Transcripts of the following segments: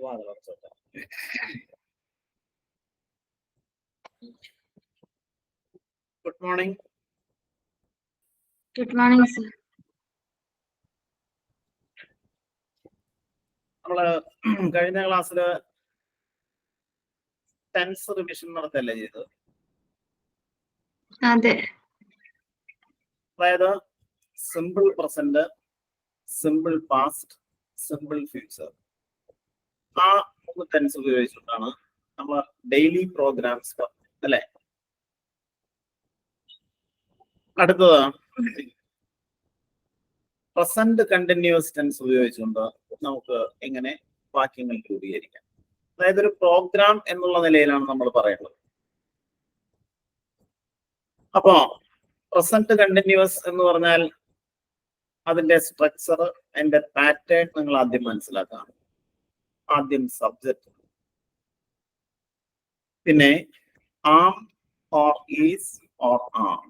Good morning. Good morning, sir. നമ്മള് കഴിഞ്ഞ ക്ലാസ്സില് ടെൻസ് റിവിഷൻ നടത്തല്ലേ ചെയ്തത്? അതെ. അതായത് simple present, simple past, simple future, ആ 3 ടെൻസ് ഉപയോഗിച്ചിട്ടാണ് നമ്മൾ ഡെയിലി പ്രോഗ്രാംസ് അല്ലെ? അടുത്തത് പ്രസന്റ് കണ്ടിന്യൂസ് ടെൻസ് ഉപയോഗിച്ചുകൊണ്ട് നമുക്ക് എങ്ങനെ വാക്യങ്ങൾ രൂപീകരിക്കാം. അതായത് ഒരു പ്രോഗ്രാം എന്നുള്ള നിലയിലാണ് നമ്മൾ പറയുന്നത്. അപ്പോ പ്രസന്റ് കണ്ടിന്യൂസ് എന്ന് പറഞ്ഞാൽ അതിന്റെ സ്ട്രക്ചർ, അതിന്റെ പാറ്റേൺ നിങ്ങൾ ആദ്യം മനസ്സിലാക്കാം. ആദ്യം സബ്ജക്റ്റ്, പിന്നെ am or is or am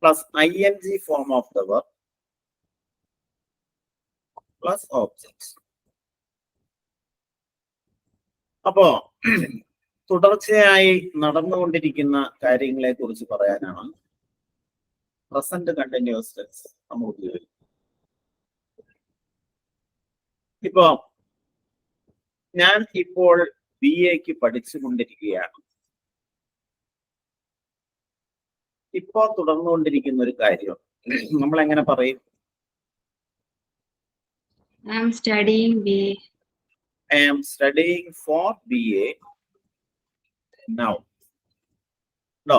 plus ing form of the verb plus object. അപ്പോ തുടർച്ചയായി നടന്നുകൊണ്ടിരിക്കുന്ന കാര്യങ്ങളെ കുറിച്ച് പറയാനാണ് പ്രസന്റ് കണ്ടിന്യൂസ് ടെൻസ് നമ്മൾ ഉപയോഗിക്കുന്നത്. ഇപ്പോ ഞാൻ ഇപ്പോൾ BA-ക്ക് പഠിച്ചുകൊണ്ടിരിക്കുകയാണ്. ഇപ്പോ തുടർന്നുകൊണ്ടിരിക്കുന്ന ഒരു കാര്യം നമ്മൾ എങ്ങനെ പറയും? I am studying BA. I am studying for BA now. No.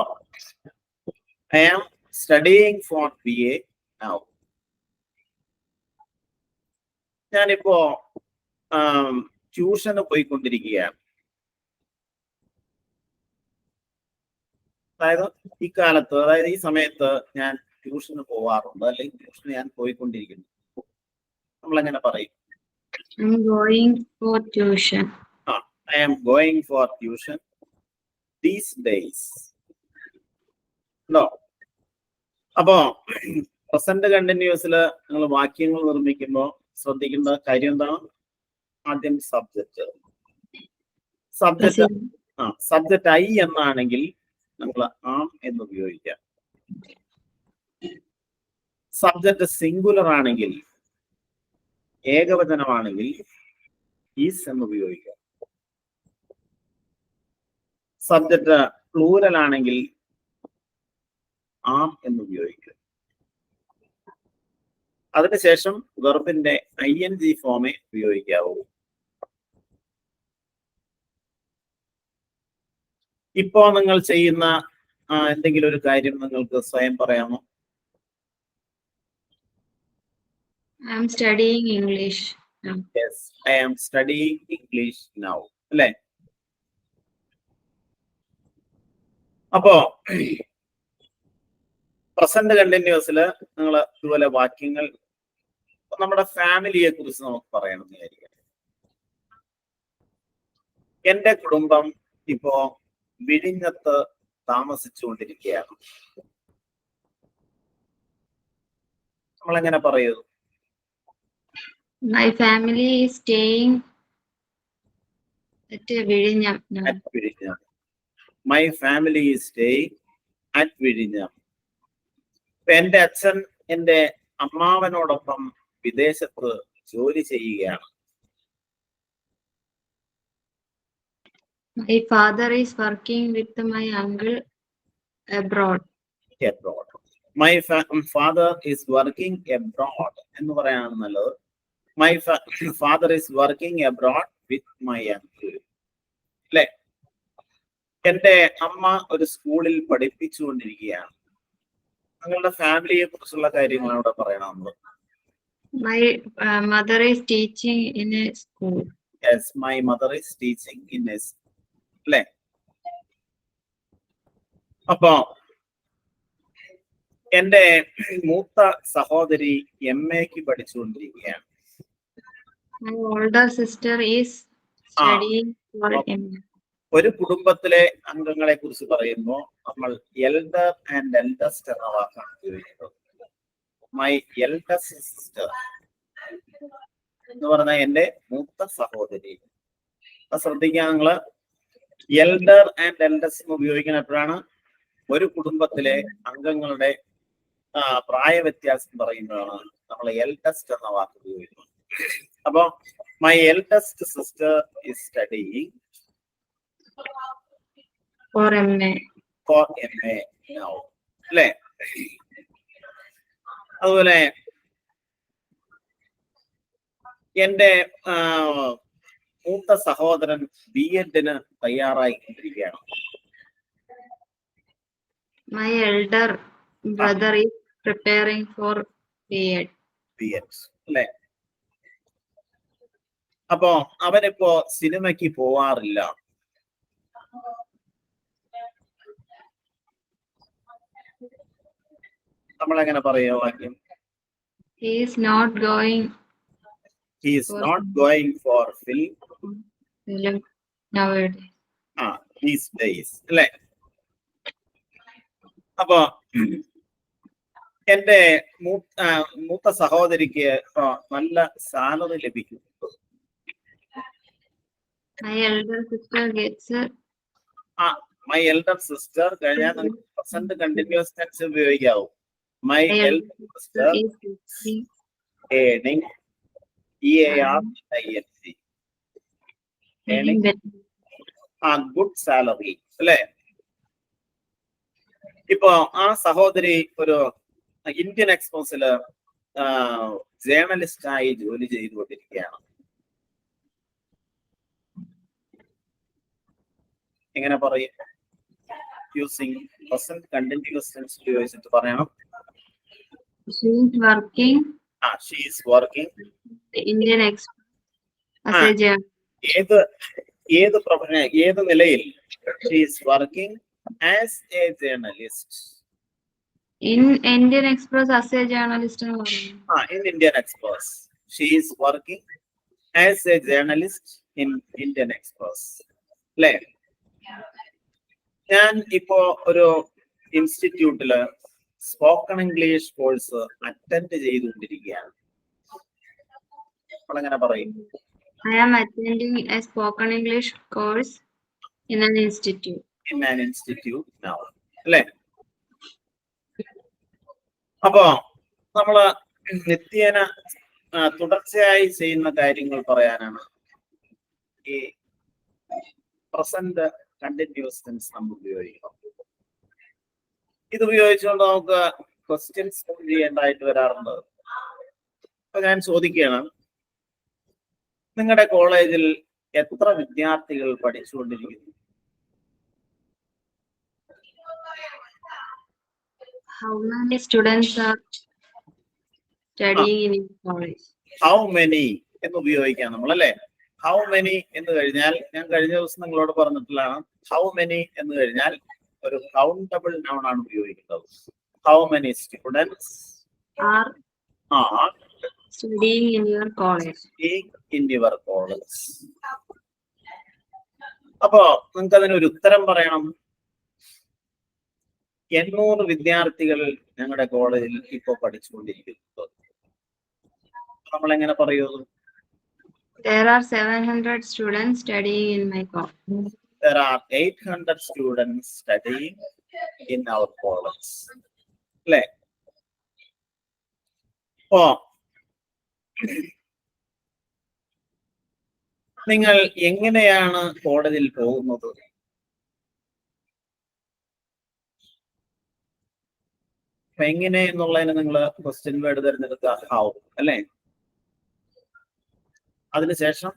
I am studying for BA now. ഞാനിപ്പോ ട്യൂഷന് പോയിക്കൊണ്ടിരിക്കുകയാണ്. അതായത് ഈ കാലത്ത്, അതായത് ഈ സമയത്ത് ഞാൻ ട്യൂഷന് പോവാറുണ്ട്, അല്ലെങ്കിൽ ട്യൂഷന് ഞാൻ പോയിക്കൊണ്ടിരിക്കുന്നു. നമ്മൾ എങ്ങനെ പറയും? I am going for tuition. I am going for tuition these days. No. അപ്പോ പ്രസന്റ് കണ്ടിന്യൂസില് നിങ്ങൾ വാക്യങ്ങൾ നിർമ്മിക്കുമ്പോൾ ശ്രദ്ധിക്കേണ്ട കാര്യം എന്താണ്? ആദ്യം സബ്ജക്റ്റ്. സബ്ജക്റ്റ് ഐ എന്നാണെങ്കിൽ നമ്മൾ ആം എന്ന് ഉപയോഗിക്കാം. സബ്ജക്റ്റ് സിംഗുലർ ആണെങ്കിൽ, ഏകവചനമാണെങ്കിൽ ഈസ് എന്ന് ഉപയോഗിക്കാം. സബ്ജക്റ്റ് പ്ലൂരൽ ആണെങ്കിൽ ആം എന്ന് ഉപയോഗിക്കാം. അതിനുശേഷം വെർബിന്റെ ing ഫോമേ ഉപയോഗിക്കാവൂ. ഇപ്പോ നിങ്ങൾ ചെയ്യുന്ന എന്തെങ്കിലും ഒരു കാര്യം നിങ്ങൾക്ക് സ്വയം പറയാമോ? I am studying English now. Yes, I am studying English now. അല്ലേ? അപ്പോ പ്രസന്റ് കണ്ടിന്യൂസില് നിങ്ങൾ ഇതുപോലെ വാക്യങ്ങൾ, നമ്മുടെ ഫാമിലിയെ കുറിച്ച് നമുക്ക് പറയണമെന്ന് വിചാരിക്കാം. എന്റെ കുടുംബം ഇപ്പോ വിഴിഞ്ഞത്ത് താമസിച്ചുകൊണ്ടിരിക്കുകയാണ്. നമ്മളെങ്ങനെ പറയൂ? My family is staying at Viഴിഞ്ഞം now. At വിഴിഞ്ഞം. My family is staying at വിഴിഞ്ഞം. എന്റെ അച്ഛൻ എന്റെ അമ്മാവനോടൊപ്പം വിദേശത്ത് ജോലി ചെയ്യുകയാണ്. My father is working with my uncle abroad. Abroad. My father is working abroad എന്ന് പറയാനാണ് നല്ലത്. My father is working abroad with my uncle. അല്ലേ? എന്റെ അമ്മ ഒരു സ്കൂളിൽ പഠിപ്പിച്ചുകൊണ്ടിരിക്കുകയാണ്. നിങ്ങളുടെ ഫാമിലിയെ കുറിച്ചുള്ള കാര്യങ്ങൾ അവിടെ പറയണം നമ്മൾ. My mother is teaching in a school. Yes, my mother is teaching in a school. അല്ലേ? അപ്പോ എന്റെ മൂത്ത സഹോദരി MA-ക്ക് പഠിച്ചുകൊണ്ടിരിക്കുകയാണ്. My older sister is studying for MA. ഒരു കുടുംബത്തിലെ അംഗങ്ങളെ കുറിച്ച് പറയുമ്പോൾ നമ്മൾ എൽഡർ ആൻഡ് എൽഡസ്റ്റ് എന്ന വാക്കാണ് ഉപയോഗിക്കുന്നത്. മൈ എൽഡസ്റ്റ് സിസ്റ്റർ എന്ന് പറഞ്ഞാൽ എന്റെ മൂത്ത സഹോദരി. അപ്പൊ ശ്രദ്ധിക്കുക, നിങ്ങള് എൽഡർ ആൻഡ് എൽഡസ്റ്റ് എന്ന് ഉപയോഗിക്കുന്ന എപ്പോഴാണ് ഒരു കുടുംബത്തിലെ അംഗങ്ങളുടെ പ്രായ വ്യത്യാസം പറയുമ്പോഴാണ് നമ്മൾ എൽഡസ്റ്റ് എന്ന വാക്ക് ഉപയോഗിക്കുന്നത്. അപ്പൊ my eldest sister is studying for MA. now. അല്ലേ? അതുപോലെ എന്റെ മൂത്ത സഹോദരൻ BEdന് തയ്യാറായിക്കൊണ്ടിരിക്കുകയാണ്. My elder brother is preparing for BEd. അല്ലേ? അപ്പോ അവനിപ്പോ സിനിമയ്ക്ക് പോവാറില്ല. നമ്മളെങ്ങനെ പറയുക വാക്യം? He is not going for film nowadays. these days. അല്ലേ? അപ്പൊ എന്റെ മൂത്ത സഹോദരിക്ക് നല്ല സാലറി ലഭിക്കും. My elder sister gets my elder sister കഴിഞ്ഞാൽ നമുക്ക് പ്രസന്റ് കണ്ടിന്യൂസ് ടെൻസ് ഉപയോഗിക്കാവും. My elder sister earning good salary. അല്ലേ? ഇപ്പൊ ആ സഹോദരി ഒരു ഇന്ത്യൻ എക്സ്പ്രസില് ജേർണലിസ്റ്റ് ആയി ജോലി ചെയ്തുകൊണ്ടിരിക്കുകയാണ്. എങ്ങനെ പറയും? യൂസിങ് പ്രസന്റ് കണ്ടിന്യൂസ് ടെൻസ് ഉപയോഗിച്ചിട്ട് പറയണം. she is working Indian Express as a journalist. ഏത് നിലയിൽ? she is working as a journalist in Indian Express as a journalist. in Indian Express. she is working as a journalist in Indian Express. അല്ലേ? ഞാൻ ഇപ്പോ ഒരു ഇൻസ്റ്റിറ്റ്യൂട്ടില് spoken English course attend ചെയ്തുകൊണ്ടിരിക്കുകയാണ്. നമ്മളെങ്ങനെ പറയും? I am attending a spoken English course in an institute. now. അല്ലേ? അപ്പോ നമ്മള് നിത്യേന തുടർച്ചയായി ചെയ്യുന്ന കാര്യങ്ങൾ പറയാനാണ് ഈ പ്രസന്റ് കണ്ടിന്യൂസ് ടെൻസ് നമ്മൾ ഉപയോഗിക്കണം. ഇത് ഉപയോഗിച്ചുകൊണ്ട് നമുക്ക് ക്വസ്റ്റ്യൻസ് ചെയ്യേണ്ടതായിട്ട് വരാറുണ്ട്. അപ്പൊ ഞാൻ ചോദിക്കുകയാണ്, നിങ്ങളുടെ കോളേജിൽ എത്ര വിദ്യാർത്ഥികൾ പഠിച്ചുകൊണ്ടിരിക്കുന്നു? How many students are studying in your college? How many എന്ന് ഉപയോഗിക്കാം നമ്മൾ, അല്ലേ? How many എന്ന് കഴിഞ്ഞാൽ ഞാൻ കഴിഞ്ഞ ദിവസം നിങ്ങളോട് പറഞ്ഞിട്ടുള്ളതാണ്. How many എന്ന് കഴിഞ്ഞാൽ ഒരു കൗണ്ടബിൾ നൗൺ ആണ് ഉപയോഗിക്കുന്നത്. How many students are studying in your college? അപ്പോ നിങ്ങൾക്ക് അതിനൊരു ഉത്തരം പറയണം. 800 വിദ്യാർത്ഥികൾ ഞങ്ങളുടെ കോളേജിൽ ഇപ്പോ പഠിച്ചുകൊണ്ടിരിക്കുന്നു. നമ്മൾ എങ്ങനെ പറയുന്നു? There are 700 students studying in my college. There are 800 students studying in our college. അല്ലേ? നിങ്ങൾ എങ്ങനെയാണ് കോളേജിൽ പോകുന്നത്? എങ്ങനെ എന്നുള്ളതിന് നിങ്ങൾ ക്വസ്റ്റ്യൻ വേർഡ് തിരഞ്ഞെടുക്കുക. ഹൗ, അല്ലേ? അതിനുശേഷം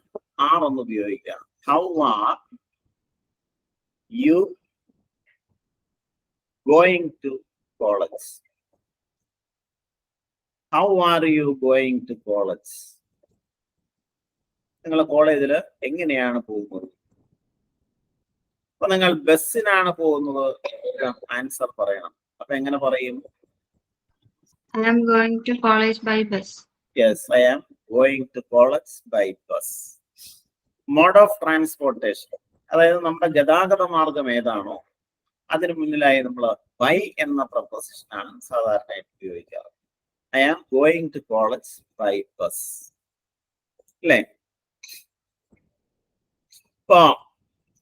ഒന്ന് ഉപയോഗിക്കുക. How are you going to college? How are you going to college? നിങ്ങൾ കോളേജിൽ എങ്ങനെയാണ് പോകുന്നത്? അപ്പൊ നിങ്ങൾ ബസ്സിനാണ് പോകുന്നത്, ആൻസർ പറയണം. അപ്പൊ എങ്ങനെ പറയും? I am going to college by bus. Yes, I am going to college by bus. Mode of transportation, അതായത് നമ്മുടെ ഗതാഗത മാർഗം ഏതാണോ അതിന് മുന്നിലായി നമ്മൾ ബൈ എന്ന പ്രൊപ്പോസിഷൻ ആണ് സാധാരണയായിട്ട് ഉപയോഗിക്കാറ്. I am going to college by bus. അല്ലേ? ഇപ്പൊ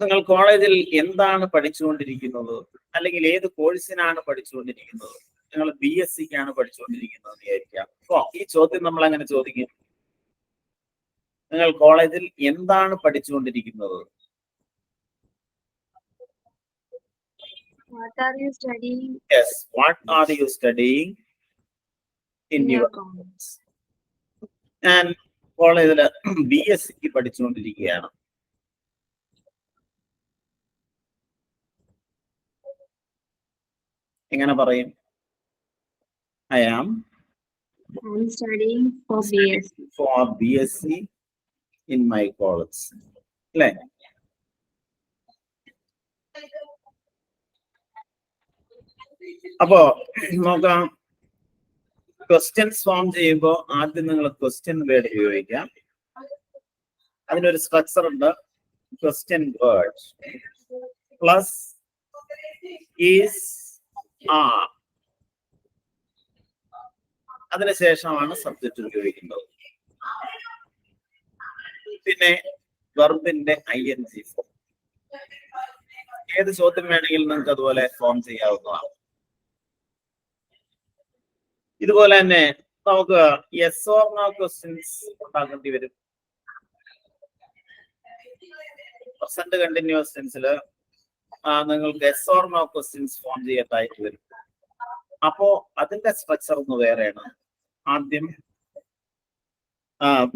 നിങ്ങൾ കോളേജിൽ എന്താണ് പഠിച്ചുകൊണ്ടിരിക്കുന്നത്, അല്ലെങ്കിൽ ഏത് കോഴ്സിനാണ് പഠിച്ചുകൊണ്ടിരിക്കുന്നത്? നിങ്ങൾ BSc-ക്കാണ് പഠിച്ചുകൊണ്ടിരിക്കുന്നത് വിചാരിക്കാം. അപ്പൊ ഈ ചോദ്യം നമ്മൾ അങ്ങനെ ചോദിക്കും, നിങ്ങൾ കോളേജിൽ എന്താണ് പഠിച്ചുകൊണ്ടിരിക്കുന്നത്? What are you studying Yes, what are you studying in in your your college? ഞാൻ കോളേജിൽ BSc-ക്ക് പഠിച്ചുകൊണ്ടിരിക്കുകയാണ്. എങ്ങനെ പറയും? I am I'm studying for BSc. for BSc in my college. അല്ലേ? അപ്പോ നോക്കാം, ക്വസ്റ്റ്യൻസ് ഫോം ചെയ്യുമ്പോൾ ആദ്യം നിങ്ങൾ ക്വസ്റ്റ്യൻ വേർഡ് ഉപയോഗിക്കാം. അതിനൊരു സ്ട്രക്ചർ ഉണ്ട്. Question word plus is are, അതിനുശേഷമാണ് സബ്ജക്റ്റ് ഉപയോഗിക്കുന്നത്. പിന്നെ വെർബിന്റെ ING ഫോം. ഏത് ചോദ്യം വേണമെങ്കിലും നിങ്ങൾക്ക് അതുപോലെ ഫോം ചെയ്യാവുന്നതാണ്. ഇതുപോലെ തന്നെ നമുക്ക് യെസ് ഓർ നോ ക്വസ്റ്റ്യൻസ് ഉണ്ടാക്കേണ്ടി വരും. പ്രസന്റ് കണ്ടിന്യൂസ് ടെൻസിൽ നിങ്ങൾക്ക് yes or no questions form ചെയ്യേണ്ടതായിട്ട് വരും. അപ്പോ അതിന്റെ സ്ട്രക്ചർ ഒന്ന് വേറെയാണ്. ആദ്യം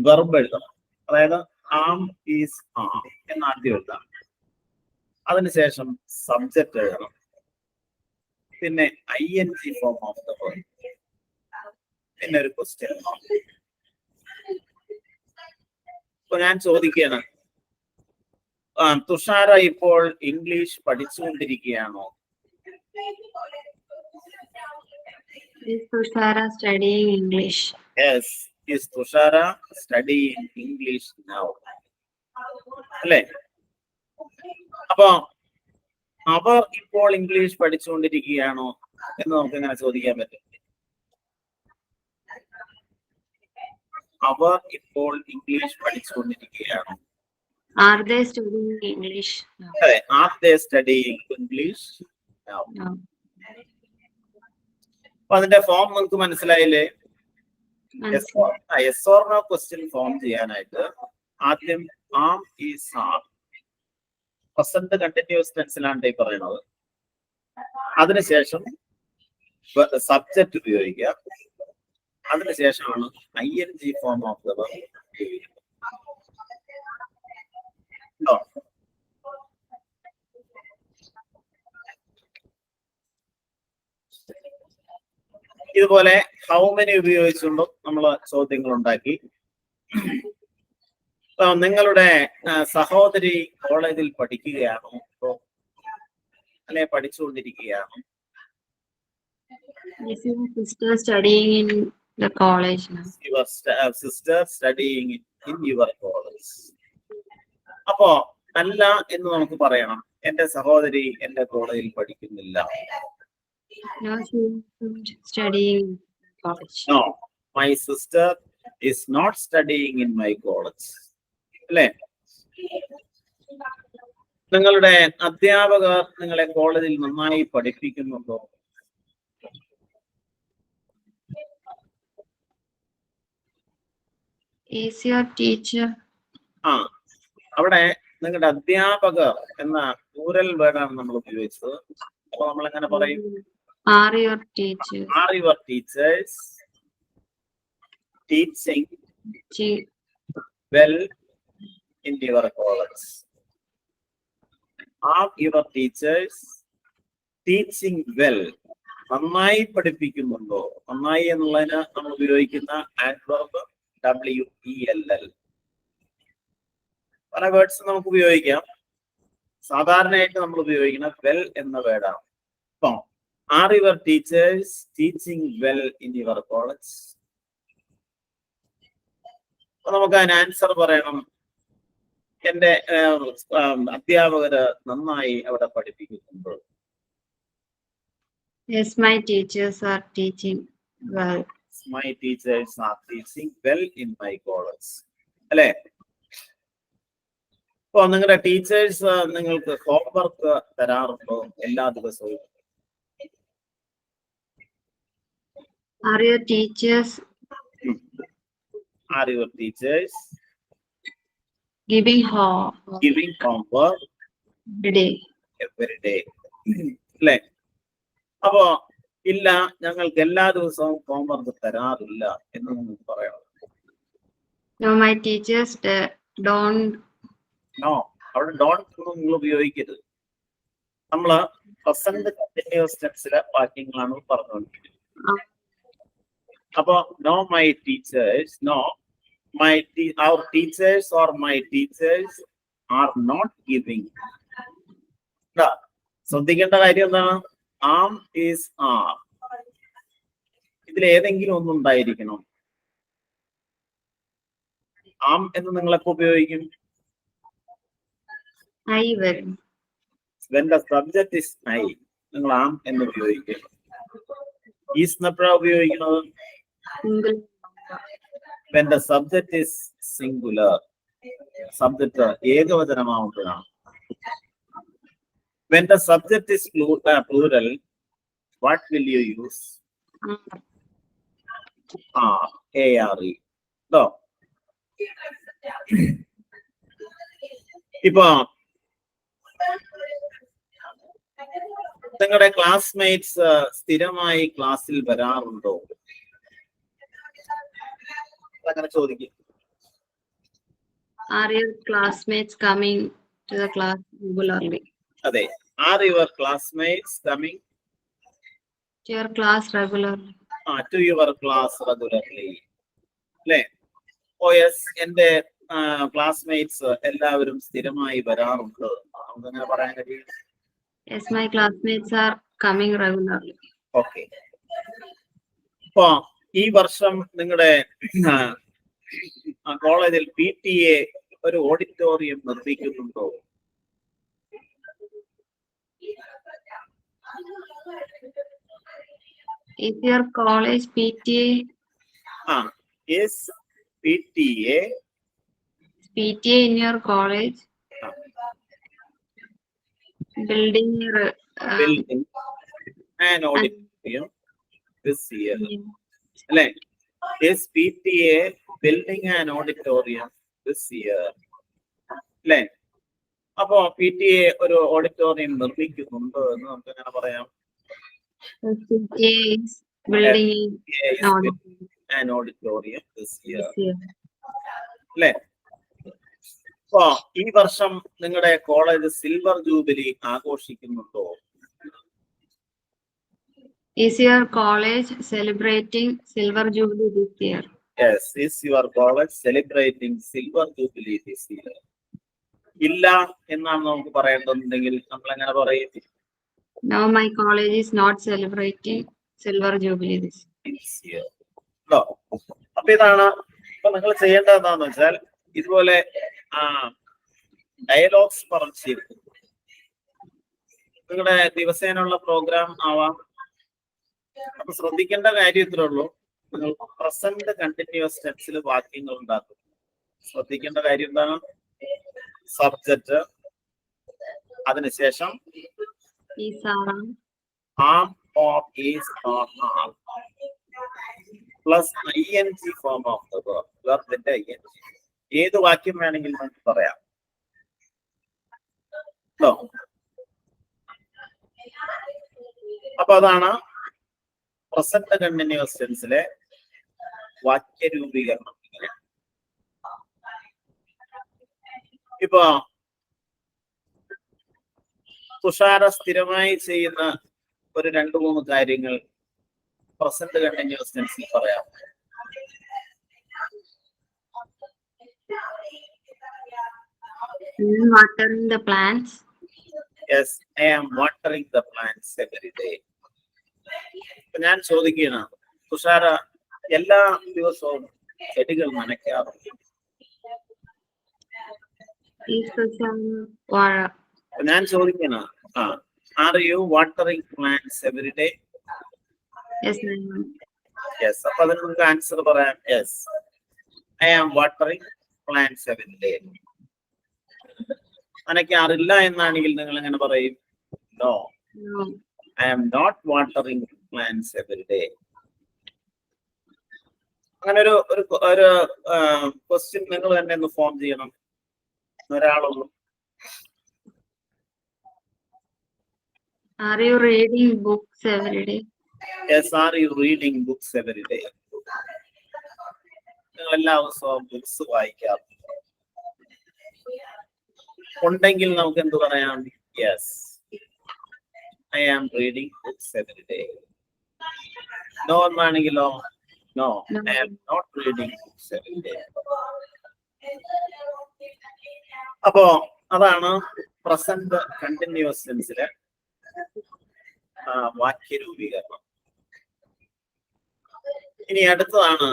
വെർബ് എഴുതണം, അതായത് ആം ഈസ് ആം എന്ന് ആദ്യം എഴുതാം. അതിനുശേഷം സബ്ജക്റ്റ് എഴുതണം, പിന്നെ ING form of the word, പിന്നെ ഒരു ക്വസ്റ്റ്യൻ. ഇപ്പൊ ഞാൻ ചോദിക്കുകയാണ്, തുഷാര ഇപ്പോൾ English പഠിച്ചുകൊണ്ടിരിക്കുകയാണോ? Is Tushara studying English? Yes, is Tushara studying English now? അല്ലേ? അപ്പൊ അവർ ഇപ്പോൾ ഇംഗ്ലീഷ് പഠിച്ചുകൊണ്ടിരിക്കുകയാണോ എന്ന് നമുക്ക് ഇങ്ങനെ ചോദിക്കാൻ പറ്റും. അവർ ഇപ്പോൾ English പഠിച്ചുകൊണ്ടിരിക്കുകയാണോ? Are they studying English now? അതെ, are they studying English now? No. അപ്പൊ അതിന്റെ ഫോം നമുക്ക് മനസ്സിലായില്ലേ? Yes or no question form ചെയ്യാനായിട്ട് ആദ്യം am is are, present continuous ടെൻസിലാണ് ഈ പറയുന്നത്. അതിനുശേഷം സബ്ജക്റ്റ് ഉപയോഗിക്കുക. അതിനുശേഷമാണ് ING form of the verb ഉപയോഗിക്കുക. ഇതുപോലെ ഹൗ മെനി ഉപയോഗിച്ചുകൊണ്ടും നമ്മൾ ചോദ്യങ്ങൾ ഉണ്ടാക്കി. നിങ്ങളുടെ സഹോദരി കോളേജിൽ പഠിക്കുകയാണോ, അല്ലെ പഠിച്ചുകൊണ്ടിരിക്കുകയാണോ? Is your sister studying in the college now? Your sister studying in your college. അപ്പോ അല്ല എന്ന് നമുക്ക് പറയണം, എന്റെ സഹോദരി എന്റെ കോളേജിൽ പഠിക്കുന്നില്ല. No, she isn't studying in college. No, my sister is not studying in my college. അല്ലേ? നിങ്ങളുടെ അധ്യാപകർ നിങ്ങളെ കോളേജിൽ നന്നായി പഠിപ്പിക്കുന്നുണ്ടോ? Is your teacher? അവിടെ നിങ്ങളുടെ അധ്യാപകർ എന്ന പ്ലൂറൽ വേർഡാണ് നമ്മൾ ഉപയോഗിച്ചത്. അപ്പൊ നമ്മൾ എങ്ങനെ പറയും? Are your teachers? Are your teachers teaching well in your college? Are your teachers teaching well? നന്നായി പഠിപ്പിക്കുന്നുണ്ടോ? നന്നായി എന്നുള്ളതിന് നമ്മൾ ഉപയോഗിക്കുന്ന adverb WELL. പല വേർഡ്സ് നമുക്ക് ഉപയോഗിക്കാം. സാധാരണയായിട്ട് നമ്മൾ ഉപയോഗിക്കുന്ന വെൽ എന്ന വേർഡാണ്. അപ്പൊ are your teachers teaching well in your college? അപ്പൊ നമുക്ക് അതിന് ആൻസർ പറയണം, എന്റെ അധ്യാപകര് നന്നായി അവിടെ പഠിപ്പിക്കുന്നുണ്ട്. Yes, my teachers are teaching well. My teachers are teaching well in my college. അല്ലെ? അപ്പൊ നിങ്ങളുടെ ടീച്ചേഴ്സ് നിങ്ങൾക്ക് ഹോംവർക്ക് തരാറുണ്ടോ എല്ലാ ദിവസവും? Are your teachers Are your teachers giving homework giving homework every day? every day? അല്ലെ? അപ്പോ ഇല്ല, ഞങ്ങൾക്ക് എല്ലാ ദിവസവും ഹോംവർക്ക് തരാറില്ല എന്ന് നിങ്ങൾക്ക് പറയണം. No, my teachers don't. No, അവിടെ ഡോണ്ട് നിങ്ങൾ ഉപയോഗിക്കരുത്. നമ്മള് പ്രസന്റ് കണ്ടിന്യൂസ് ടെൻസിലെ വാക്യങ്ങളാണ് പറഞ്ഞുകൊണ്ടിരിക്കുന്നത്. അപ്പൊ no my teachers, no my അവർ teachers or my teachers are not giving. ശ്രദ്ധിക്കേണ്ട കാര്യം എന്താണ്? Am is are. ഇതിൽ ഏതെങ്കിലും ഒന്നുണ്ടായിരിക്കണം. ആം എന്ന് നിങ്ങൾ എപ്പോ ഉപയോഗിക്കും? I will. When the subject is I, നിങ്ങൾ ആം എന്ന് ഉപയോഗിക്കും. ഈസ് എപ്പോഴാണ് ഉപയോഗിക്കുന്നത്? Single. When the subject is singular, subject ഏകവചനമാവുമ്പോഴാണ്. When the subject is plural, what will you use? Are, A-R-E. So, ഇപ്പൊ നിങ്ങളുടെ ക്ലാസ്മേറ്റ്സ് സ്ഥിരമായി ക്ലാസ്സിൽ വരാറുണ്ടോ? അങ്ങനെ ചോദിക്കും. Are your classmates coming to the class regularly? അതെ. Are your classmates coming To your class regularly? to your class regularly? അല്ലേ? ഓ yes, എന്റെ ക്ലാസ്മേറ്റ്സ് എല്ലാവരും സ്ഥിരമായി വരാറുണ്ട്. നമുക്കങ്ങനെ പറയാൻ കഴിയും. Yes, my classmates are coming regularly. Okay. അപ്പൊ ഈ വർഷം നിങ്ങളുടെ കോളേജിൽ PTA ഒരു auditorium നിർമ്മിക്കുന്നുണ്ടോ? Is your college PTA Yes, PTA in your college building building an auditorium this year? അല്ലെ? Yes, PTA building an auditorium this year. അല്ലെ? അപ്പോ PTA ഒരു ഓഡിറ്റോറിയം നിർമ്മിക്കുന്നുണ്ട് എന്ന് നമുക്ക് എങ്ങനെ പറയാം? PTA is building an auditorium this year. this year. അല്ലെ? അപ്പോ ഈ വർഷം നിങ്ങളുടെ കോളേജ് സിൽവർ ജൂബിലി ആഘോഷിക്കുന്നുണ്ടോ? Is your college celebrating Silver Jubilee this year? Yes, is your college celebrating Silver Jubilee this year? ഇല്ല എന്നാണ് നമുക്ക് പറയേണ്ടതുണ്ടെങ്കിൽ നമ്മൾ എങ്ങനെ പറയും? No, my college is not celebrating Silver Jubilee this year. അപ്പൊ ഇതാണ് ഇപ്പൊ നിങ്ങൾ ചെയ്യേണ്ടത് എന്താന്ന് വെച്ചാൽ ഇതുപോലെ ഡയലോഗ്സ് പറഞ്ഞു ശീലിക്കും. നിങ്ങളുടെ ദിവസേനുള്ള പ്രോഗ്രാം ആവാം. അപ്പൊ ശ്രദ്ധിക്കേണ്ട കാര്യം ഇത്രേ ഉള്ളൂ, നിങ്ങൾ പ്രസന്റ് കണ്ടിന്യൂസ് ടെൻസിൽ വാക്യങ്ങൾ ഉണ്ടാക്കും. ശ്രദ്ധിക്കേണ്ട കാര്യം എന്താണ്? സബ്ജക്റ്റ്, അതിനുശേഷം am or is or are plus ING form of the verb, വെർബിന്റെ ING. ഏത് വാക്യം വേണമെങ്കിലും നമുക്ക് പറയാം. അപ്പൊ അതാണ് പ്രസന്റ് കണ്ടിന്യൂസ് ടെൻസിലെ വാക്യ രൂപീകരണം. ഇപ്പൊ തുഷാര സ്ഥിരമായി ചെയ്യുന്ന ഒരു 2-3 കാര്യങ്ങൾ പ്രസന്റ് കണ്ടിന്യൂസ് ടെൻസിൽ പറയാം. watering the plants. Yes, I am watering the plants every day. ഞാൻ ചോദിക്കുകയാണ്, തുഷാര എല്ലാ ദിവസവും ചെടികൾ നനയ്ക്കാറുണ്ട്? ഞാൻ ചോദിക്കുകയാണ്, are you watering plants every day? Yes. അപ്പൊ അതിന് നമുക്ക് ആൻസർ പറയാം. Yes, I am watering plants every day? നനയ്ക്കാറില്ല എന്നാണെങ്കിൽ നിങ്ങൾ എങ്ങനെ പറയും? No, No. I am not watering plants every day. അങ്ങനെ ഒരു ക്വസ്റ്റ്യൻ നിങ്ങൾ തന്നെ ഒന്ന് ഫോം ചെയ്യണം. ഒരാളൊന്നും. Are you reading books every day? Yes, are you reading books every day? നിങ്ങൾ എല്ലാ ദിവസവും ബുക്സ് വായിക്കാറുണ്ട്. ഉണ്ടെങ്കിൽ നമുക്ക് എന്ത് പറയാം? Yes, I am reading books every day. No എന്നാണെങ്കിലോ? No, I am not reading books every day. അപ്പോ അതാണ് പ്രസന്റ് കണ്ടിന്യൂസ് ടെൻസിലെ വാക്യരൂപീകരണം. ഇനി അടുത്തതാണ്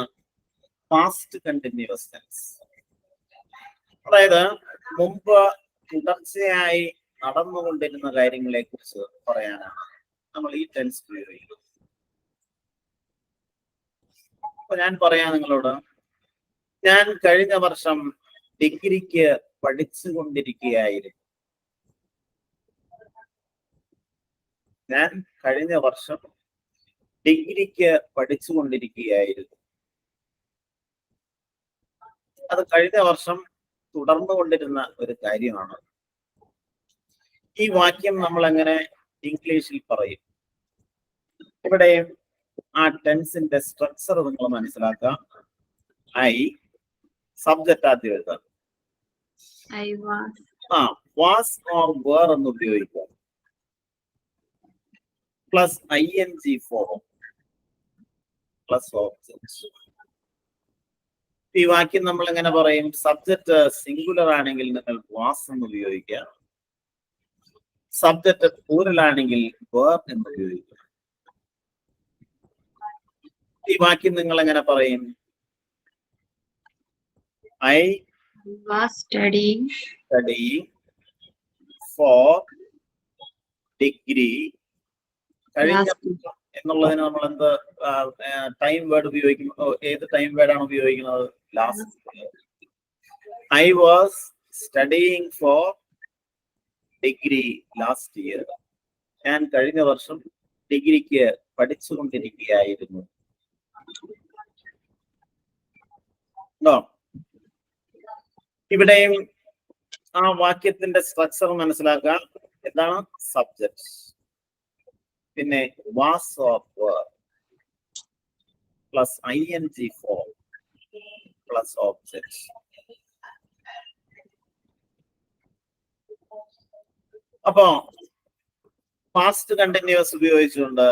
പാസ്റ്റ് കണ്ടിന്യൂസ് ടെൻസ്. അതായത് മുമ്പ് തുടർച്ചയായി നടന്നുകൊണ്ടിരുന്ന കാര്യങ്ങളെ കുറിച്ച് പറയാനാണ് നമ്മൾ ഈ ടെൻസ് ഉപയോഗിക്കുന്നത്. അപ്പൊ ഞാൻ പറയാം നിങ്ങളോട്, ഞാൻ കഴിഞ്ഞ വർഷം ഡിഗ്രിക്ക് പഠിച്ചുകൊണ്ടിരിക്കുകയായിരുന്നു. ഞാൻ കഴിഞ്ഞ വർഷം ഡിഗ്രിക്ക് പഠിച്ചുകൊണ്ടിരിക്കുകയായിരുന്നു. അത് കഴിഞ്ഞ വർഷം തുടർന്നുകൊണ്ടിരുന്ന ഒരു കാര്യമാണ്. ഈ വാക്യം നമ്മൾ എങ്ങനെ ഇംഗ്ലീഷിൽ പറയും? ഇവിടെ ആ ടെൻസിന്റെ സ്ട്രക്ചർ നിങ്ങൾ മനസ്സിലാക്കാം. ഐ സബ്ജക്റ്റ് ആദ്യം എഴുതാം. I was. Was or were എന്ന് ഉപയോഗിക്കാം. Plus ing form plus object. ഈ വാക്യം നമ്മൾ എങ്ങനെ പറയും? സബ്ജക്റ്റ് സിംഗുലർ ആണെങ്കിൽ നിങ്ങൾ വാസ് എന്ന് ഉപയോഗിക്കുക. സബ്ജക്റ്റ് പ്ലൂറൽ ആണെങ്കിൽ വേർ എന്ന് ഉപയോഗിക്കുക. ഈ വാക്യം നിങ്ങൾ എങ്ങനെ പറയും? I was studying for degree. കഴിഞ്ഞ last എന്നുള്ളതിന് നമ്മൾ എന്ത് ടൈം വേർഡ് ഉപയോഗിക്കും? ഏത് ടൈം വേർഡ് ആണ് ഉപയോഗിക്കുന്നത്? Last. I was studying for degree last year. ഞാൻ കഴിഞ്ഞ വർഷം ഡിഗ്രിക്ക് പഠിച്ചുകൊണ്ടിരിക്കുകയായിരുന്നു. ഇവിടെയും ആ വാക്യത്തിന്റെ സ്ട്രക്ചർ മനസ്സിലാക്കാം. എന്താണ്? സബ്ജക്ട്, പിന്നെ was or were plus ing form plus object. അപ്പോ പാസ്റ്റ് കണ്ടിന്യൂസ് ഉപയോഗിച്ചുകൊണ്ട്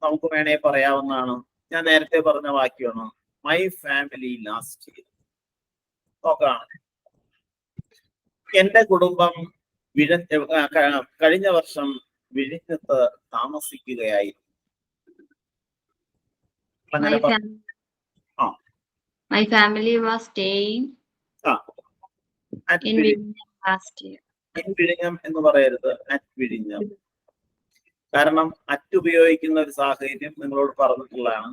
നമുക്ക് വേണേ പറയാവുന്നതാണ്. ഞാൻ നേരത്തെ പറഞ്ഞ വാക്യമാണ് മൈ ഫാമിലി ലാസ്റ്റ് ഇയർ. നോക്കാം, എന്റെ കുടുംബം കഴിഞ്ഞ വർഷം വിഴിഞ്ഞത്ത് താമസിക്കുകയായിരുന്നു. My family was staying in Vivignam last year. വിഴിഞ്ഞം എന്ന് പറയരുത്, അറ്റ് വിഴിഞ്ഞം. കാരണം അറ്റ് ഉപയോഗിക്കുന്ന ഒരു സാഹചര്യം നിങ്ങളോട് പറഞ്ഞിട്ടുള്ളതാണ്.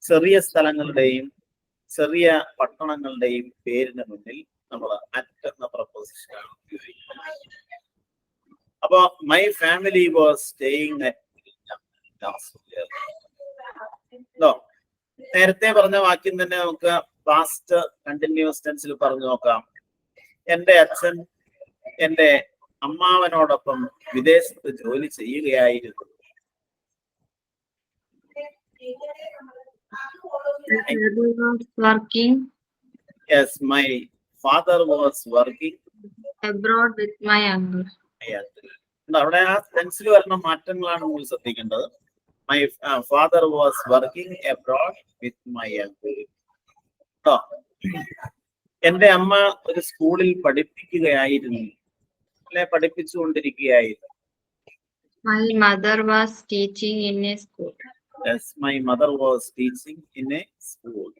ചെറിയ സ്ഥലങ്ങളുടെയും ചെറിയ പട്ടണങ്ങളുടെയും പേരിന് മുന്നിൽ നമ്മൾ അറ്റ് എന്ന പ്രപ്പോസിഷനാണ് ഉപയോഗിക്കുന്നത്. അപ്പൊ my family was staying at വിഴിഞ്ഞം ലാസ്റ്റ് ഇയർ. നേരത്തെ പറഞ്ഞ വാക്യം തന്നെ നമുക്ക് പാസ്റ്റ് കണ്ടിന്യൂസ് ടെൻസിൽ പറഞ്ഞു നോക്കാം. എന്റെ അച്ഛൻ എന്റെ അമ്മാവനോടൊപ്പം വിദേശത്ത് ജോലി ചെയ്യുകയായിരുന്നു. Yes, my father was working abroad with my uncle. അവിടെ ആ ടെൻസിൽ വരുന്ന മാറ്റങ്ങളാണ് നമ്മൾ ശ്രദ്ധിക്കേണ്ടത്. My father was working abroad with my uncle. എന്റെ അമ്മ ഒരു സ്കൂളിൽ പഠിപ്പിക്കുകയായിരുന്നു, അല്ലെ പഠിപ്പിച്ചുകൊണ്ടിരിക്കുകയായിരുന്നു. My mother was teaching in a school. Yes, my mother was teaching in a school.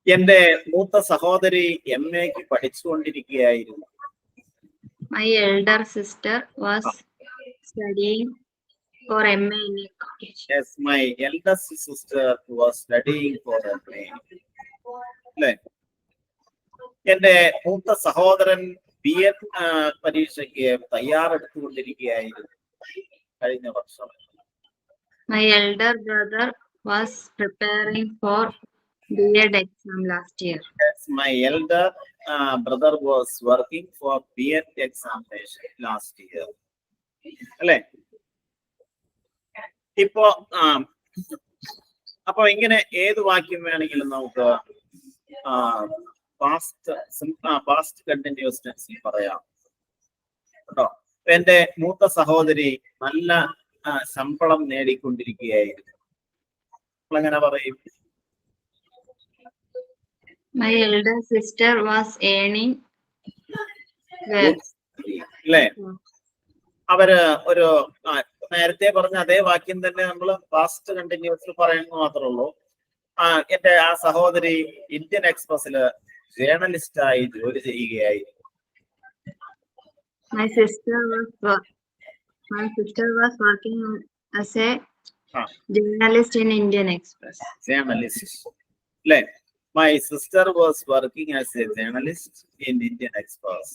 എന്റെ മൂത്ത സഹോദരി MA-ക്ക് പഠിച്ചുകൊണ്ടിരിക്കുകയായിരുന്നു. My elder sister was studying for MA in a college. Yes, my eldest sister was studying for MA. അല്ലെ? എന്റെ മൂത്ത സഹോദരൻ BEd പരീക്ഷയ്ക്ക് തയ്യാറെടുത്തുകൊണ്ടിരിക്കുകയായിരുന്നു കഴിഞ്ഞ വർഷം. My elder brother was preparing for BEd exam last year. Yes, my elder brother was working for BEd examination last year. അല്ലെ? അപ്പൊ ഇങ്ങനെ ഏത് വാക്യം വേണമെങ്കിലും നമുക്ക് പാസ്റ്റ് കണ്ടിന്യൂസ് ടെൻസിൽ പറയാം കേട്ടോ. എന്റെ മൂത്ത സഹോദരി നല്ല ശമ്പളം നേടിക്കൊണ്ടിരിക്കുകയായിരുന്നു. നമ്മളെങ്ങനെ പറയും? My elder sister was earning well. അല്ലേ? അവര് ഒരു നേരത്തെ പറഞ്ഞ അതേ വാക്യം തന്നെ നമ്മൾ പാസ്റ്റ് കണ്ടിന്യൂസ് പറയുന്നത് മാത്രമേ ഉള്ളൂ. എന്റെ ആ സഹോദരി ഇന്ത്യൻ എക്സ്പ്രസില് ജേർണലിസ്റ്റായി ജോലി ചെയ്യുകയായിരുന്നു. My sister was working as a journalist in Indian Express. Journalist, അല്ലേ? My sister was working as a journalist in Indian Express.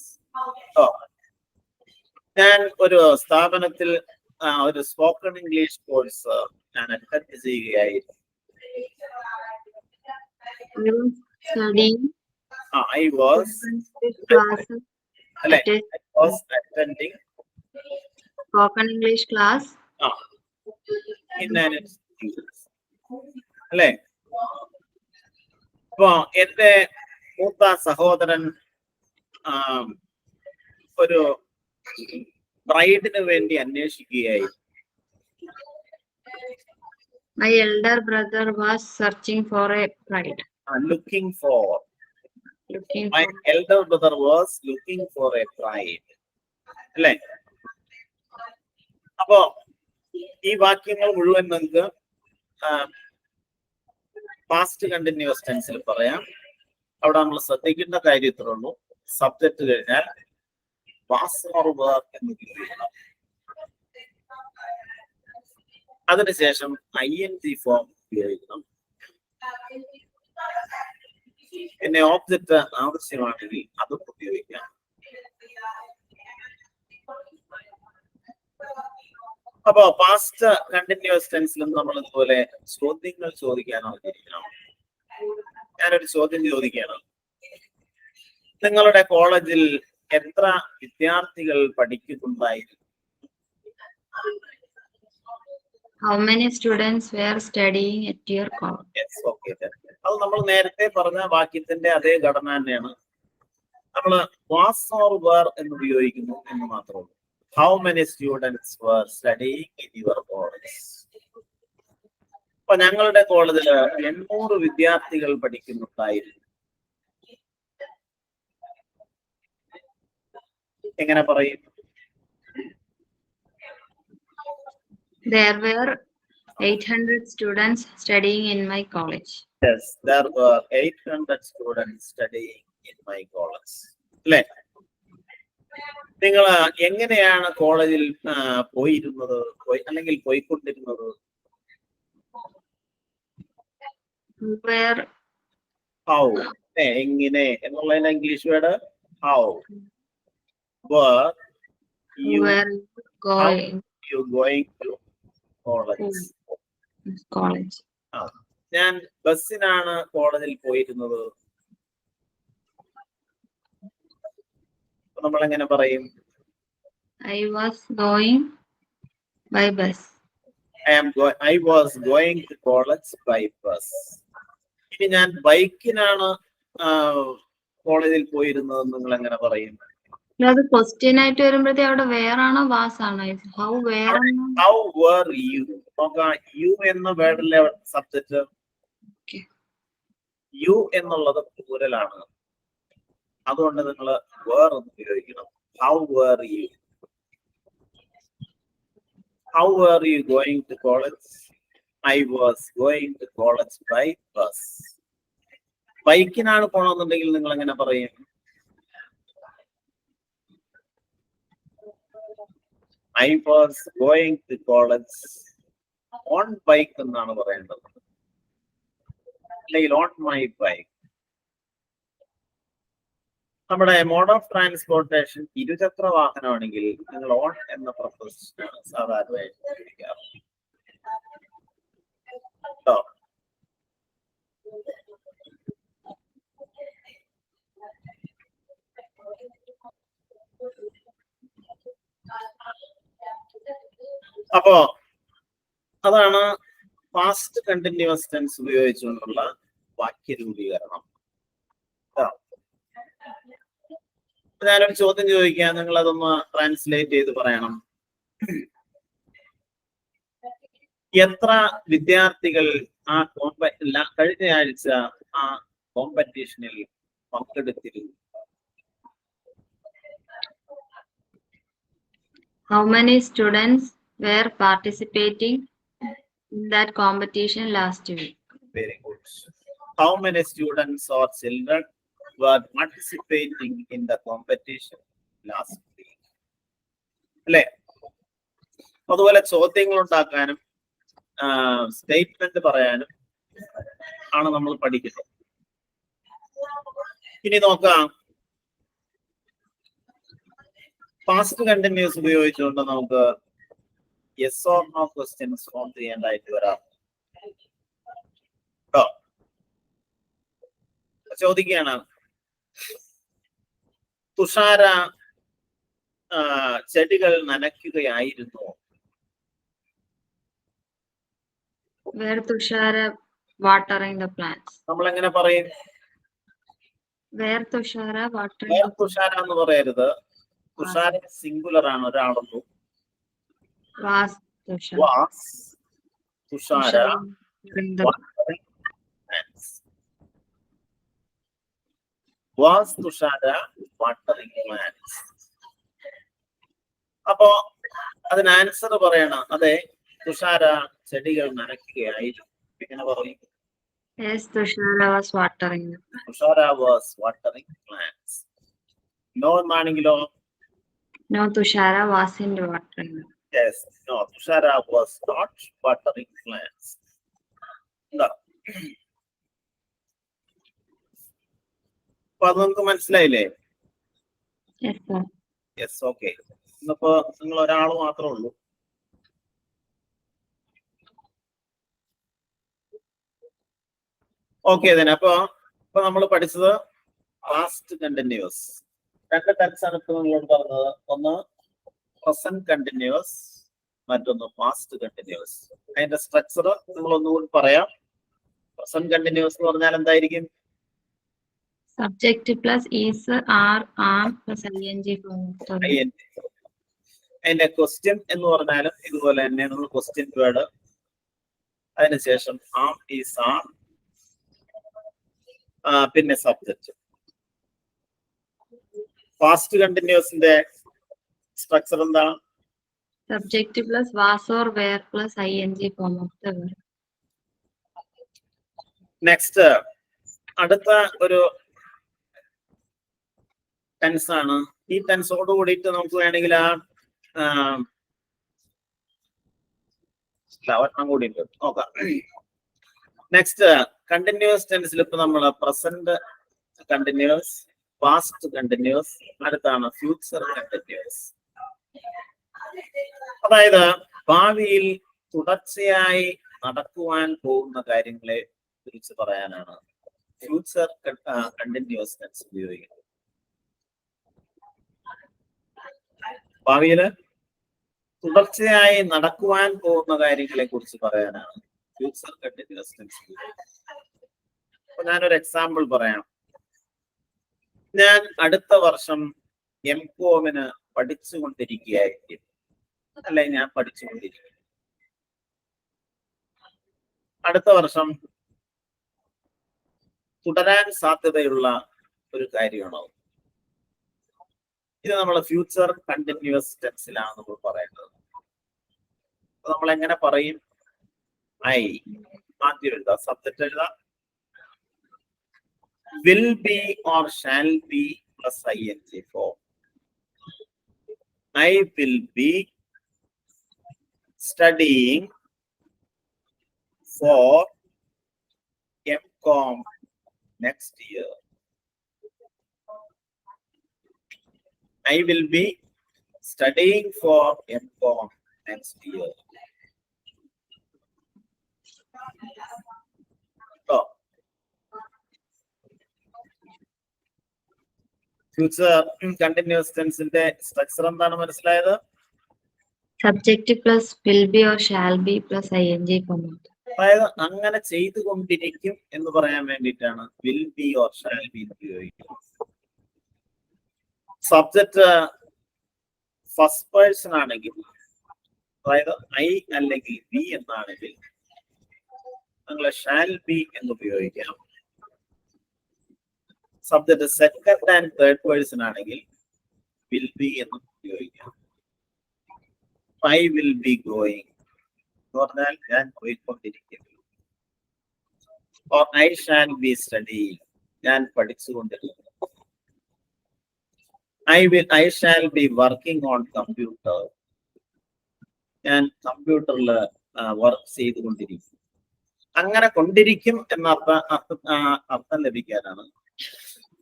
ഞാൻ ഒരു സ്ഥാപനത്തിൽ ഒരു സ്പോക്കൺ ഇംഗ്ലീഷ് കോഴ്സ് ഞാൻ അറ്റൻഡ് ചെയ്യുകയായിരുന്നു. I was attending spoken English class in an institute. അല്ലേ? അപ്പൊ എന്റെ മൂത്ത സഹോദരൻ ഒരു ബ്രൈഡിന് വേണ്ടി അന്വേഷിക്കുകയായിരുന്നു. My elder brother was searching for a bride. Looking for. My elder brother was looking for a bride. അല്ലേ? അപ്പോ ഈ വാക്യങ്ങൾ മുഴുവൻ നമുക്ക് പാസ്റ്റ് കണ്ടിന്യൂസ് ടെൻസിൽ പറയാം. അവിടെ നമ്മൾ ശ്രദ്ധിക്കേണ്ട കാര്യത്തിലേ ഉള്ളൂ, സബ്ജക്ട് കഴിഞ്ഞാൽ was or were എന്ന് ഉപയോഗിക്കണം. അതിനുശേഷം ING ഫോം ഉപയോഗിക്കണം. പിന്നെ ഓബ്ജക്റ്റ് ആവശ്യമാണെങ്കിൽ അതും ഉപയോഗിക്കാം. അപ്പൊ പാസ്റ്റ് കണ്ടിന്യൂസ് ടെൻസിലും നമ്മൾ ഇതുപോലെ ചോദ്യങ്ങൾ ചോദിക്കാൻ അറിഞ്ഞിരിക്കണം. ഞാനൊരു ചോദ്യം ചോദിക്കുകയാണ്. നിങ്ങളുടെ കോളേജിൽ എത്ര വിദ്യാർത്ഥികൾ പഠിക്കുന്നുണ്ടായിരുന്നു? How many students were studying at your college? Yes, okay. അത് നമ്മൾ നേരത്തെ പറഞ്ഞ വാക്യത്തിന്റെ അതേ ഘടന തന്നെയാണ്. നമ്മൾ was or were എന്ന് ഉപയോഗിക്കുന്നു എന്ന് മാത്രമേ ഉള്ളൂ. How many students were studying in your college? അപ്പൊ ഞങ്ങളുടെ കോളേജിൽ 800 വിദ്യാർത്ഥികൾ പഠിക്കുന്നുണ്ടായിരുന്നു. എങ്ങനെ പറയും? There were 800 students studying in my college. Yes, there were 800 students studying in my college. അല്ലേ? നിങ്ങൾ എങ്ങനെയാണ് കോളേജിൽ പോയിരുന്നത് അല്ലെങ്കിൽ പോയിക്കൊണ്ടിരുന്നത്? How, എങ്ങനെ എന്നുള്ളതിന്റെ English word how. Were you going to college? ഞാൻ ബസ്സിനാണ് കോളേജിൽ പോയിരുന്നത്. നമ്മൾ എങ്ങനെ പറയും? I was going by bus. I was going to college by bus. ഇനി ഞാൻ ബൈക്കിനാണ് കോളേജിൽ പോയിരുന്നത് നിങ്ങൾ എങ്ങനെ പറയും? അത് ക്വസ്റ്റ്യൻ ആയിട്ട് വരുമ്പോഴത്തേ അവിടെ വേറാണോ വാസ് ആണോ? How were you? യു എന്ന വേർഡിലെ സബ്ജക്ട് യു എന്നുള്ളത് പ്ലൂറലാണ്. അതുകൊണ്ട് നിങ്ങൾ were എന്ന് ഉപയോഗിക്കണം. How were you? How were you going to college? I was going to college by bus. ബൈക്കിനാണ് പോണമെന്നുണ്ടെങ്കിൽ നിങ്ങൾ എങ്ങനെ പറയും? I was going to college on bike എന്നാണ് പറയേണ്ടത്, അല്ലെങ്കിൽ on my bike. നമ്മുടെ മോഡ് ഓഫ് ട്രാൻസ്പോർട്ടേഷൻ ഇരുചക്ര വാഹനമാണെങ്കിൽ നിങ്ങൾ ഓൺ എന്ന പ്രൊപ്പോസിഷനാണ് സാധാരണയായി ഉപയോഗിക്കാറ് കേട്ടോ. അപ്പോ അതാണ് പാസ്റ്റ് കണ്ടിന്യൂസ് ടെൻസ് ഉപയോഗിച്ചുകൊണ്ടുള്ള വാക്യരൂപീകരണം. ഞാനൊരു ചോദ്യം ചോദിക്കാം, നിങ്ങൾ അതൊന്ന് ട്രാൻസ്ലേറ്റ് ചെയ്ത് പറയണം. എത്ര വിദ്യാർത്ഥികൾ ആ കഴിഞ്ഞ ആഴ്ച ആ കോമ്പറ്റീഷനിൽ പങ്കെടുത്തിരുന്നു? How many students were participating in that competition last week? Very good. How many students or children were participating in the competition last week? അല്ലേ? അതുപോലെ ചോദ്യങ്ങൾ ഉണ്ടാക്കാനും സ്റ്റേറ്റ്മെന്റ് പറയാനും ആണ് നമ്മൾ പഠിക്കുന്നത്. ഇനി നോക്കാം, പാസ്റ്റ് കണ്ടിന്യൂസ് ഉപയോഗിച്ചുകൊണ്ട് നമുക്ക് yes or no questions form ചെയ്യേണ്ടതായിട്ട് വരാം കേട്ടോ. ചോദിക്കുകയാണ്, തുഷാര ചെടികൾ നനയ്ക്കുകയായിരുന്നു. Were Tushara watering the plants? നമ്മൾ എങ്ങനെ പറയും? Were Tushara watering? Were Tushara എന്ന് പറയരുത്. തുഷാര സിംഗുലർ ആണ്, ഒരാളുള്ളൂ. Was Tushara was Tushara watering the watering plants. Was Tushara watering plants. അപ്പോ അതിന് ആൻസർ പറയണം. അതെ, തുഷാര ചെടികൾ നനയ്ക്കുകയായിരുന്നു. എങ്ങനെ പറയും? Yes, Tushara was watering them. Tushara was watering plants. No എന്നാണെങ്കിലോ? No, Tushara wasn't watering them. Yes, no, Tushara was not watering plants. No. അപ്പൊ അത് നമുക്ക് മനസ്സിലായില്ലേ? Yes, sir. Yes, okay. ഇന്നിപ്പോ നിങ്ങൾ ഒരാൾ മാത്രമേ ഉള്ളൂ. ഓക്കെ, തന്നെ. അപ്പൊ നമ്മൾ പഠിച്ചത് പാസ്റ്റ് കണ്ടിന്യൂസ്. രണ്ട് ടെൻസ് ആണ് ഇപ്പൊ നിങ്ങളോട് പറഞ്ഞത്. ഒന്ന് പ്രസന്റ് കണ്ടിന്യൂസ്, മറ്റൊന്ന് പാസ്റ്റ് കണ്ടിന്യൂസ്. അതിന്റെ സ്ട്രക്ചർ നിങ്ങൾ ഒന്നുകൂടി പറയാം. പ്രസന്റ് കണ്ടിന്യൂസ് എന്ന് പറഞ്ഞാൽ എന്തായിരിക്കും? Subject plus is, are, am plus ing form. അതിന്റെ ക്വസ്റ്റ്യൻ എന്ന് പറഞ്ഞാലും ഇതുപോലെ തന്നെ നമ്മൾ ക്വസ്റ്റ്യൻ വേർഡ്, അതിനുശേഷം ആം, ഈസ്, ആർ, പിന്നെ സബ്ജക്റ്റ്. പാസ്റ്റ് കണ്ടിന്യൂസിന്റെ സ്ട്രക്ചർ എന്താണ്? Subject plus was or were plus ing form of the verb. Next അടുത്ത ഒരു ടെൻസ് ആണ്. ഈ ടെൻസോട് കൂടിയിട്ട് നമുക്ക് വേണമെങ്കിൽ ഒരെണ്ണം കൂടി ഉണ്ട്, നോക്കാം. നെക്സ്റ്റ് കണ്ടിന്യൂസ് ടെൻസിൽ ഇപ്പൊ നമ്മൾ പ്രസന്റ് കണ്ടിന്യൂസ്, പാസ്റ്റ് കണ്ടിന്യൂസ്, അടുത്താണ് ഫ്യൂച്ചർ കണ്ടിന്യൂസ്. അതായത് ഭാവിയിൽ തുടർച്ചയായി നടക്കുവാൻ പോകുന്ന കാര്യങ്ങളെ കുറിച്ച് പറയാനാണ് ഫ്യൂച്ചർ കണ്ടിന്യൂസ് ടെൻസ് ഉപയോഗിക്കുന്നത്. ഭാവിയില് തുടർച്ചയായി നടക്കുവാൻ പോകുന്ന കാര്യങ്ങളെ കുറിച്ച് പറയാനാണ് ഫ്യൂച്ചർ കണ്ടിന്യൂസ് ടെൻസ് ഉപയോഗിക്കുന്നത്. അപ്പൊ ഞാനൊരു എക്സാമ്പിൾ പറയാം. ഞാൻ അടുത്ത വർഷം എംകോമിന് പഠിച്ചുകൊണ്ടിരിക്കുകയായിരിക്കും. അല്ലെ, ഞാൻ പഠിച്ചുകൊണ്ടിരിക്കും. അടുത്ത വർഷം തുടരാൻ സാധ്യതയുള്ള ഒരു കാര്യമാണോ? ഇത് നമ്മൾ ഫ്യൂച്ചർ കണ്ടിന്യൂസ് ടെൻസിലാണ് നമ്മൾ പറയേണ്ടത്. നമ്മൾ എങ്ങനെ പറയും? ഐ ആദ്യം എഴുതാം, സബ്ജക്റ്റ് എഴുതാം. Will be or shall be plus ing form. I will be studying for MCOM next year. I will be studying for MCOM next year. Oh. Future continuous tense ന്റെ structure എന്താണ് മനസ്സിലായത്? Subjective plus will be or shall be plus ing format. അതായത് അങ്ങനെ ചെയ്തുകൊണ്ടിരിക്കും എന്ന് പറയാൻ വേണ്ടിയിട്ടാണ് will be or shall be ഉപയോഗിക്കുന്നത്. സബ്ജക്റ്റ് ഫസ്റ്റ് പേഴ്സൺ ആണെങ്കിൽ, അതായത് ഐ അല്ലെങ്കിൽ ബി എന്നാണെങ്കിൽ നിങ്ങൾ ഷാൽ ബി എന്ന് ഉപയോഗിക്കാം. Subject second and third person ആണെങ്കിൽ വിൽ ബി എന്ന് ഉപയോഗിക്കാം. ഐ വിൽ ബി ഗോയിങ് എന്ന് പറഞ്ഞാൽ ഞാൻ പോയിക്കൊണ്ടിരിക്കും. Or I shall be studying, ഞാൻ പഠിച്ചുകൊണ്ടിരിക്കും. I shall be working on computer, ഞാൻ കമ്പ്യൂട്ടറിൽ വർക്ക് ചെയ്തുകൊണ്ടിരിക്കും. അങ്ങനെ കൊണ്ടിരിക്കും എന്ന അർത്ഥം ലഭിക്കാനാണ്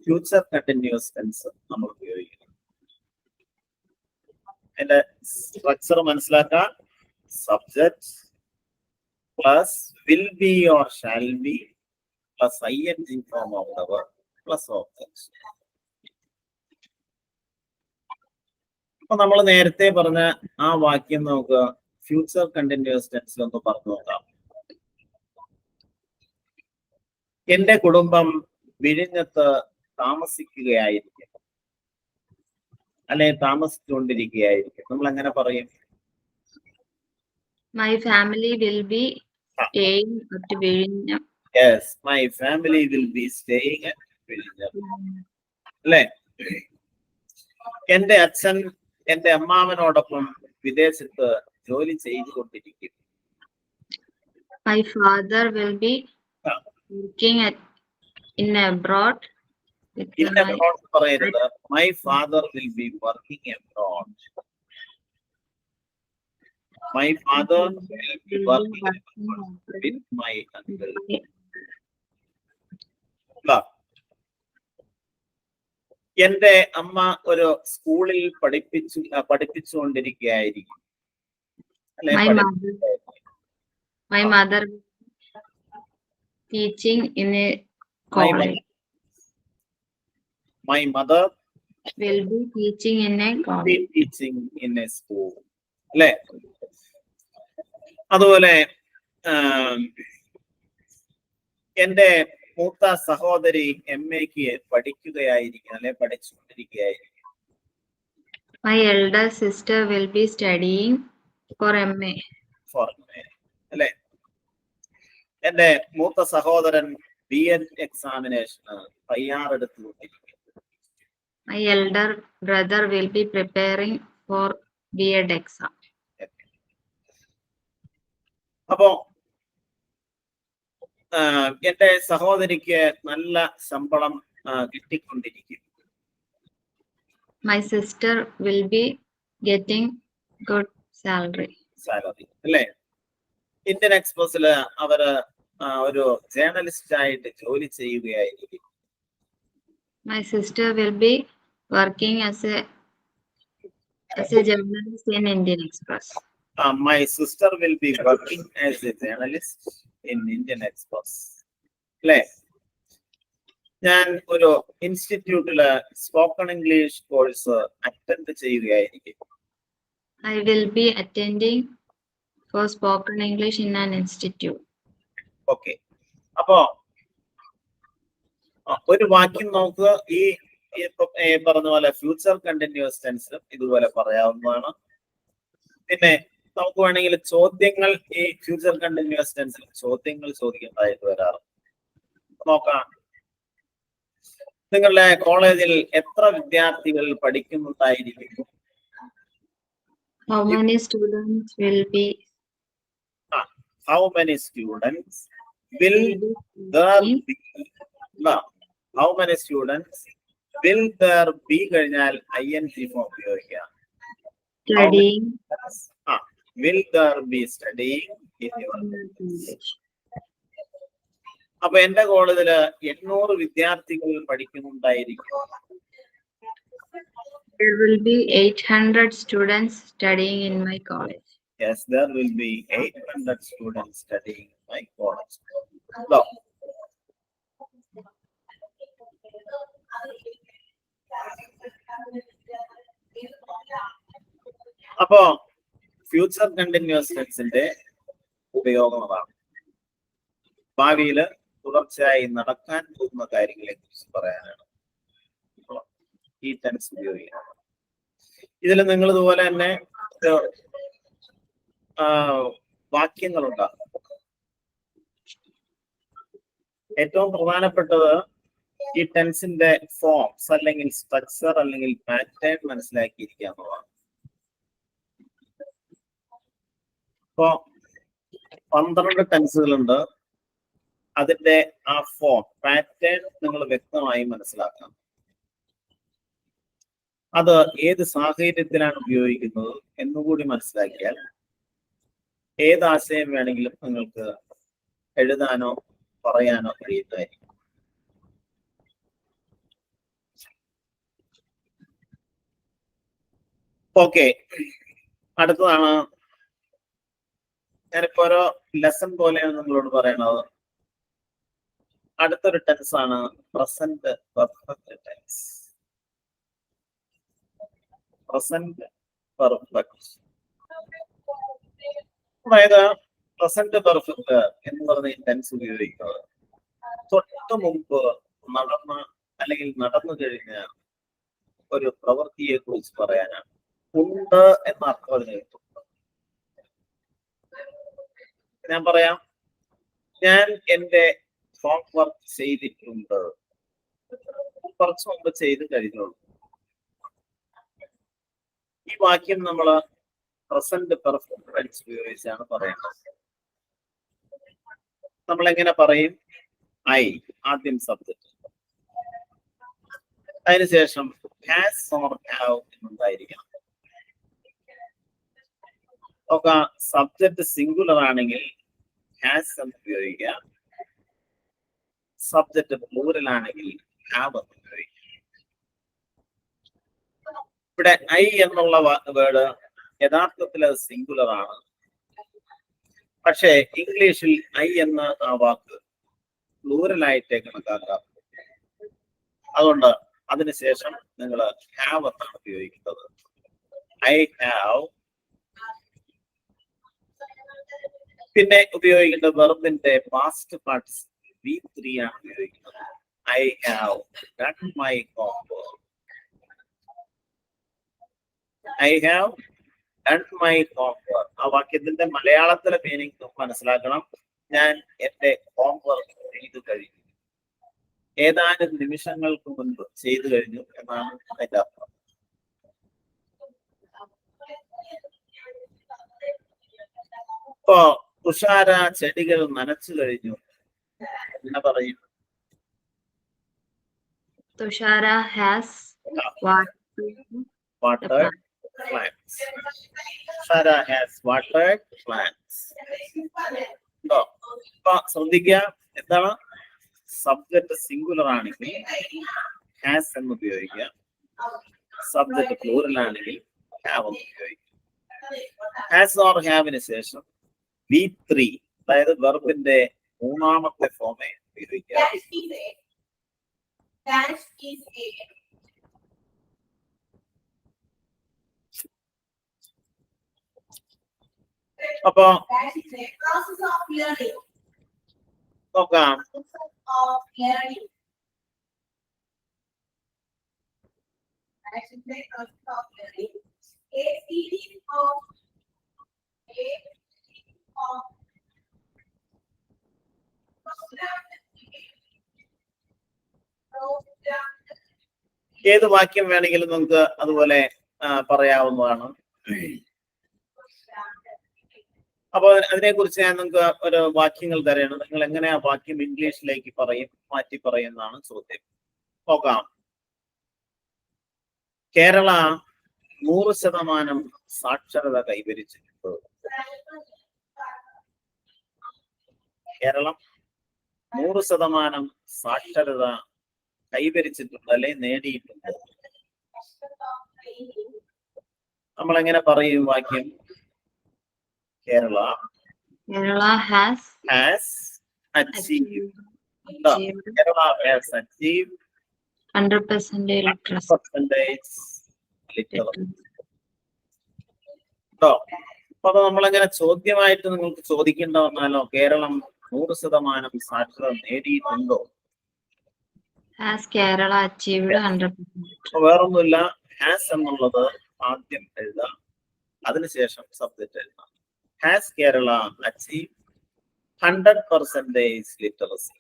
ഫ്യൂച്ചർ കണ്ടിന്യൂസ് ടെൻസ് നമ്മൾ ഉപയോഗിക്കുന്നത്. അതിന്റെ സ്ട്രക്ചർ മനസ്സിലാക്കാൻ subject plus will be or shall be plus ing form of the verb plus object. അപ്പൊ നമ്മൾ നേരത്തെ പറഞ്ഞ ആ വാക്യം നമുക്ക് ഫ്യൂച്ചർ കണ്ടിന്യൂസ് ടെൻസിൽ ഒന്ന് പറഞ്ഞു നോക്കാം. എന്റെ കുടുംബം വിഴിഞ്ഞത്ത് താമസിക്കുകയായിരിക്കും, അല്ലെ താമസിച്ചുകൊണ്ടിരിക്കുകയായിരിക്കും. നമ്മൾ എങ്ങനെ പറയും? My family will be staying at Viഴിഞ്ഞം. Yes, my family will be staying at വിഴിഞ്ഞം. അല്ലെ? എന്റെ അച്ഛൻ എന്റെ അമ്മാവനോടൊപ്പം വിദേശത്ത് ജോലി ചെയ്തുകൊണ്ടിരിക്കും. My father will be working in abroad. പറയരുത്. My father will be working abroad. My father will be working abroad with my uncle. എന്റെ അമ്മ ഒരു സ്കൂളിൽ പഠിപ്പിച്ചുകൊണ്ടിരിക്കുകയായിരിക്കും. My mother teaching in a college. My mother will be teaching in a college. Teaching in a school. അല്ലേ? അതുപോലെ എന്റെ മൂത്ത സഹോദരി MA-ക്ക് പഠിക്കുകയായിരിക്കും, അല്ലെ പഠിച്ചുകൊണ്ടിരിക്കുകയായിരിക്കും. My elder sister will be studying for MA. അല്ലെ? എന്റെ മൂത്ത സഹോദരൻ BEd എക്സാമിനേഷന് തയ്യാറെടുത്തുകൊണ്ടിരിക്കും. My elder brother will be preparing for BEd exam. അപ്പോ എന്റെ സഹോദരിക്ക് നല്ല ശമ്പളം കിട്ടിക്കൊണ്ടിരിക്കും. My sister will be getting good salary. അല്ലേ? ഇന്ത്യൻ എക്സ്പ്രസില് അവര് ഒരു ജേർണലിസ്റ്റ് ആയിട്ട് ജോലി ചെയ്യുകയായിരിക്കും. My sister will be working as a journalist in Indian Express. My sister will be working as a journalist in Indian Express. അല്ലേ? ഞാൻ ഒരു ഇൻസ്റ്റിറ്റ്യൂട്ടില് spoken English course attend ചെയ്യുകയായിരിക്കും. I will be attending for spoken English in an institute. Okay. അപ്പോ ഒരു വാക്യം നമുക്ക് ഈ പറഞ്ഞ പോലെ ഫ്യൂച്ചർ കണ്ടിന്യൂസ് ടെൻസ് ഇതുപോലെ പറയാവുന്നതാണ്. പിന്നെ നമുക്ക് വേണമെങ്കിൽ ചോദ്യങ്ങൾ ഈ ഫ്യൂച്ചർ കണ്ടിന്യൂസ് ടെൻസിൽ ചോദ്യങ്ങൾ ചോദിക്കേണ്ടതായിട്ട് വരാറ്. നോക്കാം. നിങ്ങളുടെ കോളേജിൽ എത്ര വിദ്യാർത്ഥികൾ പഠിക്കുന്നുണ്ടായിരിക്കും? How many students will be? How many students will there be? How many students will there be കഴിഞ്ഞാൽ ing ഫോം ഉപയോഗിക്കാം. Studying. Will there be studying in your college? അപ്പൊ എന്റെ കോളേജില് 800 വിദ്യാർത്ഥികൾ പഠിക്കുന്നുണ്ടായിരിക്കും. There will be 800 students studying in my college. Yes, there will be 800 students studying in my college. No. അപ്പോ future continuous ടെൻസിന്റെ ഉപയോഗം അതാണ്. ഭാവിയിൽ തുടർച്ചയായി നടക്കാൻ പോകുന്ന കാര്യങ്ങളെ കുറിച്ച് പറയാനാണ് ഈ ടെൻസ് ഉപയോഗിക്കുന്നത്. ഇതിൽ നിങ്ങൾ ഇതുപോലെ തന്നെ വാക്യങ്ങളുണ്ടാകും. ഏറ്റവും പ്രധാനപ്പെട്ടത് ഈ ടെൻസിന്റെ ഫോംസ് അല്ലെങ്കിൽ സ്ട്രക്ചർ അല്ലെങ്കിൽ പാറ്റേൺ മനസ്സിലാക്കിയിരിക്കുക എന്നുള്ളതാണ്. ഇപ്പോ 12 ടെൻസുകളുണ്ട്. അതിന്റെ ആ ഫോം പാറ്റേൺ നിങ്ങൾ വ്യക്തമായി മനസ്സിലാക്കണം. അത് ഏത് സാഹചര്യത്തിലാണ് ഉപയോഗിക്കുന്നത് എന്നുകൂടി മനസ്സിലാക്കിയാൽ ഏത് ആശയം വേണമെങ്കിലും നിങ്ങൾക്ക് എഴുതാനോ പറയാനോ കഴിയുന്നതായിരിക്കും. ഓക്കെ, അടുത്തതാണ് ഞാനിപ്പോ ഓരോ ലെസൺ പോലെയാണ് നിങ്ങളോട് പറയണത്. അടുത്തൊരു ടെൻസ് ആണ് present perfect tense. Present perfect അതായത് പ്രസന്റ് പെർഫെക്റ്റ് എന്ന് പറഞ്ഞ ഈ ടെൻസ് ഉപയോഗിക്കുന്നത് തൊട്ട് മുമ്പ് നടന്ന അല്ലെങ്കിൽ നടന്നു കഴിഞ്ഞ ഒരു പ്രവൃത്തിയെ കുറിച്ച് പറയാനാണ്. ഉണ്ട് എന്ന അർത്ഥം അതിന് കിട്ടും. ഞാൻ പറയാം, ഞാൻ എന്റെ ഹോം വർക്ക് ചെയ്തിട്ടുണ്ട്. കുറച്ച് മുമ്പ് ചെയ്ത് കഴിഞ്ഞുള്ളൂ. ഈ വാക്യം നമ്മൾ പ്രസന്റ് പെർഫെക്റ്റ് ടെൻസ് ഉപയോഗിച്ചാണ് പറയുന്നത്. നമ്മൾ എങ്ങനെ പറയും? ഐ ആദ്യം സബ്ജക്ട്, അതിനുശേഷം ഹാസ് ഓർ ഹാവ് എന്നുണ്ടായിരിക്കണം. ഒക്കെ സബ്ജക്ട് സിംഗുലർ ആണെങ്കിൽ ഹാസ് എന്ന് ഉപയോഗിക്കുക, സബ്ജക്ട് പ്ലൂറൽ ആണെങ്കിൽ ഹാവ് എന്ന് ഉപയോഗിക്കുക. ഇവിടെ ഐ എന്നുള്ള വേർഡ് യഥാർത്ഥത്തിൽ അത് സിംഗുലർ ആണ്. പക്ഷേ ഇംഗ്ലീഷിൽ ഐ എന്ന ആ വാക്ക് പ്ലൂറലായിട്ടേ കണക്കാക്കാം. അതുകൊണ്ട് അതിനുശേഷം നിങ്ങൾ ഹാവ് എന്നാണ് ഉപയോഗിക്കുന്നത്. I have. പിന്നെ ഉപയോഗിക്കേണ്ട വെർബിന്റെ പാസ്റ്റ് പാർട്സ് V3 ആണ് ഉപയോഗിക്കുന്നത്. I have done my homework. I have done my homework. ആ വാക്യത്തിന്റെ മലയാളത്തിലെ മീനിങ് മനസ്സിലാക്കണം. ഞാൻ എന്റെ ഹോംവർക്ക് ചെയ്തു കഴിഞ്ഞു. ഏതാനും നിമിഷങ്ങൾക്ക് മുൻപ് ചെയ്തു കഴിഞ്ഞു എന്നാണ് അതിന്റെ അർത്ഥം. ഇപ്പോ തുഷാര ചെടികൾ നനച്ചു കഴിഞ്ഞു എന്ന് പറയും. Thushara has watered plants. Thushara has watered plants. ഇപ്പൊ ശ്രദ്ധിക്കുക, എന്താണ്? സബ്ജക്ട് സിംഗുലർ ആണെങ്കിൽ ഹാസ് എന്ന് ഉപയോഗിക്കുക, സബ്ജക്ട് പ്ലൂറൽ ആണെങ്കിൽ ഹാവ് എന്ന് ഉപയോഗിക്കുക. ഹാസ് ഓർ ഹാവിന് ശേഷം V3 അതായത് വെർബിന്റെ മൂന്നാമത്തെ ഫോമേ ഉപയോഗിക്കുക. അപ്പൊ നോക്കാം. ഏത് വാക്യം വേണമെങ്കിലും നമുക്ക് അതുപോലെ പറയാവുന്നതാണ്. അപ്പൊ അതിനെക്കുറിച്ച് ഞാൻ നിങ്ങൾക്ക് ഒരു വാക്യങ്ങൾ തരാണ്. നിങ്ങൾ എങ്ങനെ ആ വാക്യം ഇംഗ്ലീഷിലേക്ക് മാറ്റി പറയുന്നതാണ് ചോദ്യം. നോക്കാം. കേരള 100% സാക്ഷരത കൈവരിച്ചിട്ടുണ്ട്. കേരളം 100% സാക്ഷരത കൈവരിച്ചിട്ടുണ്ട്, അല്ലെ നേടിയിട്ടുണ്ട്. നമ്മൾ എങ്ങനെ പറയും വാക്യം? Kerala Kerala has has achieve. achieved Kerala has achieve 100% literacy. Percentage literacy. കേട്ടോ? അപ്പൊ അത് നമ്മളെങ്ങനെ ചോദ്യമായിട്ട് നിങ്ങൾക്ക് ചോദിക്കേണ്ട വന്നാലോ, കേരളം 100% സാക്ഷരത നേടിയിട്ടുണ്ടോ? Has Kerala achieved 100%? അപ്പൊ വേറൊന്നുമില്ല, ഹാസ് എന്നുള്ളത് ആദ്യം എഴുതാം, അതിനുശേഷം സബ്ജക്റ്റ് എഴുതാം. Has Kerala achieve 100% literacy.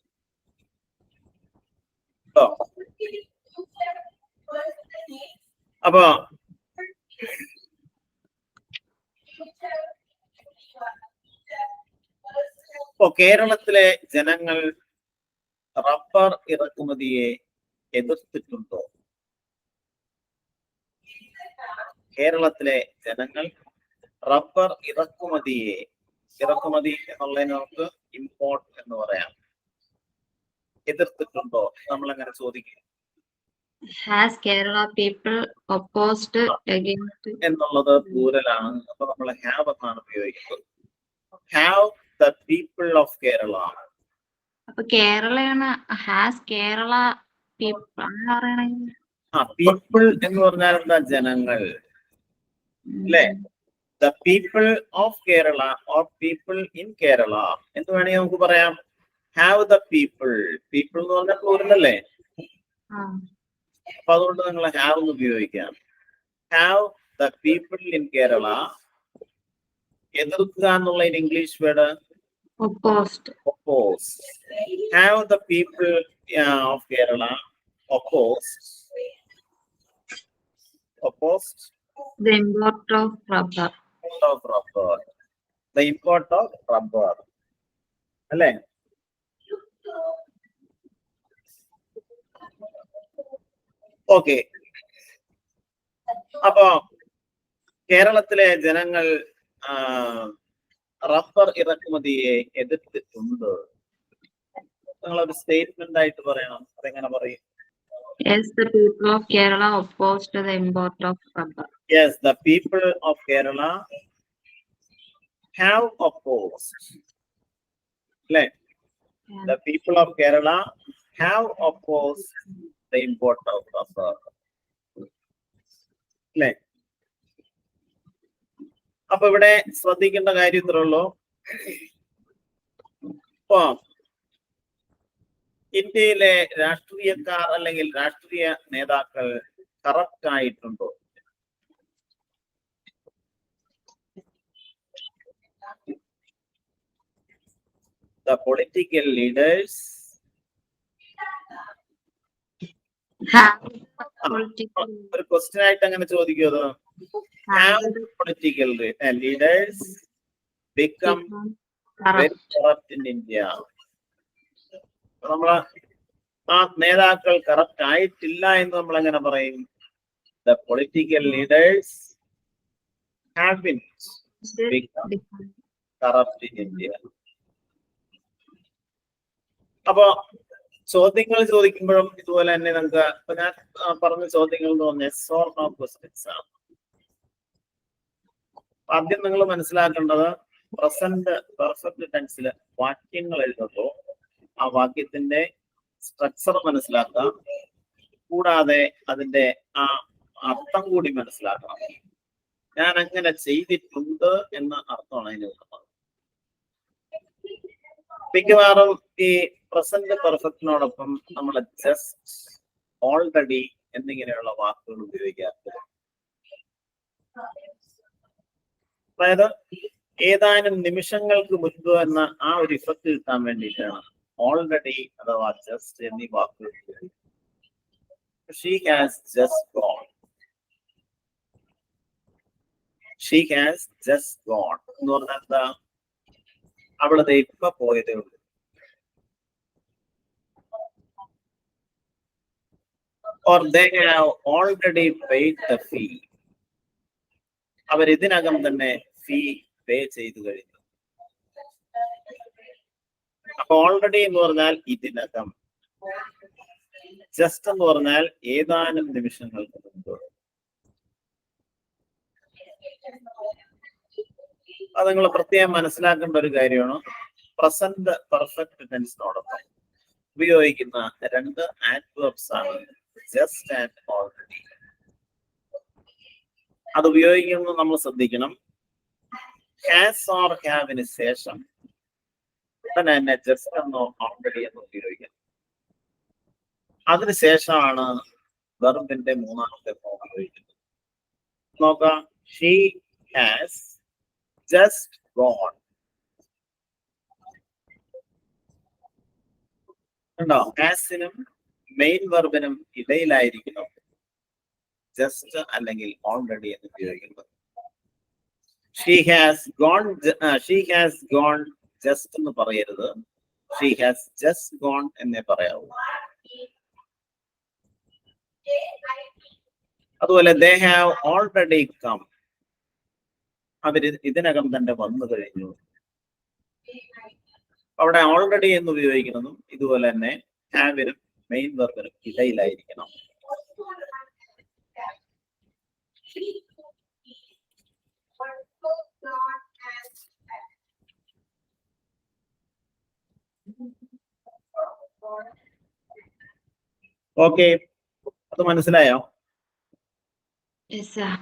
കേട്ടോ? അപ്പൊ കേരളത്തിലെ ജനങ്ങൾ റബ്ബർ ഇറക്കുമതിയെ എതിർത്തിട്ടുണ്ടോ? കേരളത്തിലെ ജനങ്ങൾ റബ്ബർ ഇറക്കുമതി എന്നുള്ളതിന് നമുക്ക് ഇമ്പോർട്ട് എന്ന് പറയാം. എതിർത്തിട്ടുണ്ടോ നമ്മളെങ്ങനെ ചോദിക്കും? Has Kerala people opposed against? എന്നുള്ളത് പ്ലൂരലാണ്. അപ്പൊ നമ്മൾ ഹാവ് എന്നാണ് ഉപയോഗിക്കുന്നത്. Have the people of Kerala. അപ്പൊ കേരളയാണ് ഹാസ് കേരള പീപ്പിൾ അങ്ങനെ പറയണെങ്കിൽ പീപ്പിൾ എന്ന് പറഞ്ഞാൽ എന്താ? ജനങ്ങൾ അല്ലേ? The people of Kerala or people in Kerala എന്ന് വേണമെങ്കിൽ നമുക്ക് പറയാം. Have the people. പീപ്പിൾ എന്ന് പറഞ്ഞാൽ പ്ലൂറൽ അല്ലേ? അപ്പൊ അതുകൊണ്ട് നിങ്ങൾ ഹാവ് എന്ന് ഉപയോഗിക്കാം. Have the people in Kerala. എതിർക്കുക എന്നുള്ള English word opposed. Have the people of Kerala opposed The import of rubber. The import of rubber. അല്ലേ? ഓക്കെ. അപ്പൊ കേരളത്തിലെ ജനങ്ങൾ റബ്ബർ ഇറക്കുമതിയെ എതിർത്തിട്ടുണ്ട്. നിങ്ങളൊരു സ്റ്റേറ്റ്മെന്റ് ആയിട്ട് പറയണം. അതെങ്ങനെ പറയും? Yes, the people of Kerala opposed the import of rubber. Yes, the people of Kerala have opposed. അല്ലേ? The people of Kerala have opposed the import of rubber. അല്ലേ? അപ്പൊ ഇവിടെ ശ്രദ്ധിക്കേണ്ട കാര്യം ഇത്രേ ഉള്ളൂ. ഇപ്പൊ ഇന്ത്യയിലെ രാഷ്ട്രീയക്കാർ അല്ലെങ്കിൽ രാഷ്ട്രീയ നേതാക്കൾ കറപ്റ്റ് ആയിട്ടുണ്ടോ? The political leaders ഒരു ക്വസ്റ്റ്യൻ ആയിട്ട് അങ്ങനെ ചോദിക്കുന്നത്. Have the political leaders become very corrupt in India? നമ്മള് ആ നേതാക്കൾ കറപ്റ്റ് ആയിട്ടില്ല എന്ന് നമ്മൾ എങ്ങനെ പറയും? The political leaders have been become corrupt in India. അപ്പൊ ചോദ്യങ്ങൾ ചോദിക്കുമ്പോഴും ഇതുപോലെ തന്നെ നമുക്ക് ഞാൻ പറഞ്ഞ ചോദ്യങ്ങൾ എന്ന് പറഞ്ഞ yes or no questions ആണ്. ആദ്യം നിങ്ങൾ മനസ്സിലാക്കേണ്ടത് പ്രസന്റ് പെർഫെക്റ്റ് ടെൻസിൽ വാക്യങ്ങൾ എഴുതുമ്പോൾ ആ വാക്യത്തിന്റെ സ്ട്രക്ചർ മനസ്സിലാക്കുക, കൂടാതെ അതിന്റെ ആ അർത്ഥം കൂടി മനസ്സിലാക്കണം. ഞാൻ അങ്ങനെ ചെയ്തിട്ടുണ്ട് എന്ന അർത്ഥമാണ് അതിന് കിട്ടുന്നത്. മിക്കവാറും ഈ പ്രസന്റ് പെർഫെക്റ്റിനോടൊപ്പം നമ്മൾ ജസ്റ്റ്, ഓൾറെഡി എന്നിങ്ങനെയുള്ള വാക്കുകൾ ഉപയോഗിക്കാറുണ്ട്. അതായത് ഏതാനും നിമിഷങ്ങൾക്ക് മുൻപ് എന്ന ആ ഒരു ഇഫക്റ്റ് കിട്ടാൻ വേണ്ടിയിട്ടാണ് ഓൾറെഡി അഥവാ ജസ്റ്റ് എന്നീ വാക്കുകൾ. She has just gone. She has just gone എന്ന് പറഞ്ഞാൽ എന്താ? അവളത് ഇപ്പൊ പോയതേ ഉള്ളൂ. Or they have already paid the fee. അവർ ഇതിനകം തന്നെ ഫീ പേ ചെയ്തു കഴിഞ്ഞു. അപ്പൊ ഓൾറെഡി എന്ന് പറഞ്ഞാൽ ഇതിനകം, ജസ്റ്റ് എന്ന് പറഞ്ഞാൽ ഏതാനും നിമിഷങ്ങൾക്ക് മുമ്പ്. അത് നിങ്ങൾ പ്രത്യേകം മനസ്സിലാക്കേണ്ട ഒരു കാര്യമാണ്. പ്രസന്റ് പെർഫെക്റ്റ് ടെൻസിനോടൊപ്പം ഉപയോഗിക്കുന്ന രണ്ട് ആഡ്വേർബ്സ് ആണ് ജസ്റ്റ് ആൻഡ് ഓൾറെഡി. അത് ഉപയോഗിക്കുന്നത് നമ്മൾ ശ്രദ്ധിക്കണം. ഹാസ് ഓർ ഹാവിന് ശേഷം തന്നെ ജസ്റ്റ് എന്നോ ഓൾറെഡി എന്ന് ഉപയോഗിക്കണം. അതിനുശേഷമാണ് വെർബിന്റെ മൂന്നാമത്തെ ഫോം ഉപയോഗിക്കുന്നത്. നോക്കാം, ഷീ ഹാസ് ജസ്റ്റ് ഗോൺ. ഉണ്ടോ? ഹാസിനും മെയിൻ വെർബിനും ഇടയിലായിരിക്കണം ജസ്റ്റ് അല്ലെങ്കിൽ ഓൾറെഡി എന്ന് ഉപയോഗിക്കുന്നത്. ഷീ ഹാസ് ഗോൺ ജസ്റ്റ് എന്ന് പറയരുത്, ഷീ ഹാസ് ജസ്റ്റ് ഗോൺ എന്നേ പറയാവൂ. അതുപോലെ ദേ ഹാവ് ഓൾറെഡി കം, അവര് ഇതിനകം തന്നെ വന്നു കഴിഞ്ഞു. അവിടെ ഓൾറെഡി എന്ന് ഉപയോഗിക്കുന്നതും ഇതുപോലെ തന്നെ ഹാവിനും മെയിൻ വെർബിനും ഇടയിലായിരിക്കണം. ഓക്കെ, അത് മനസ്സിലായോ? Yes, sir.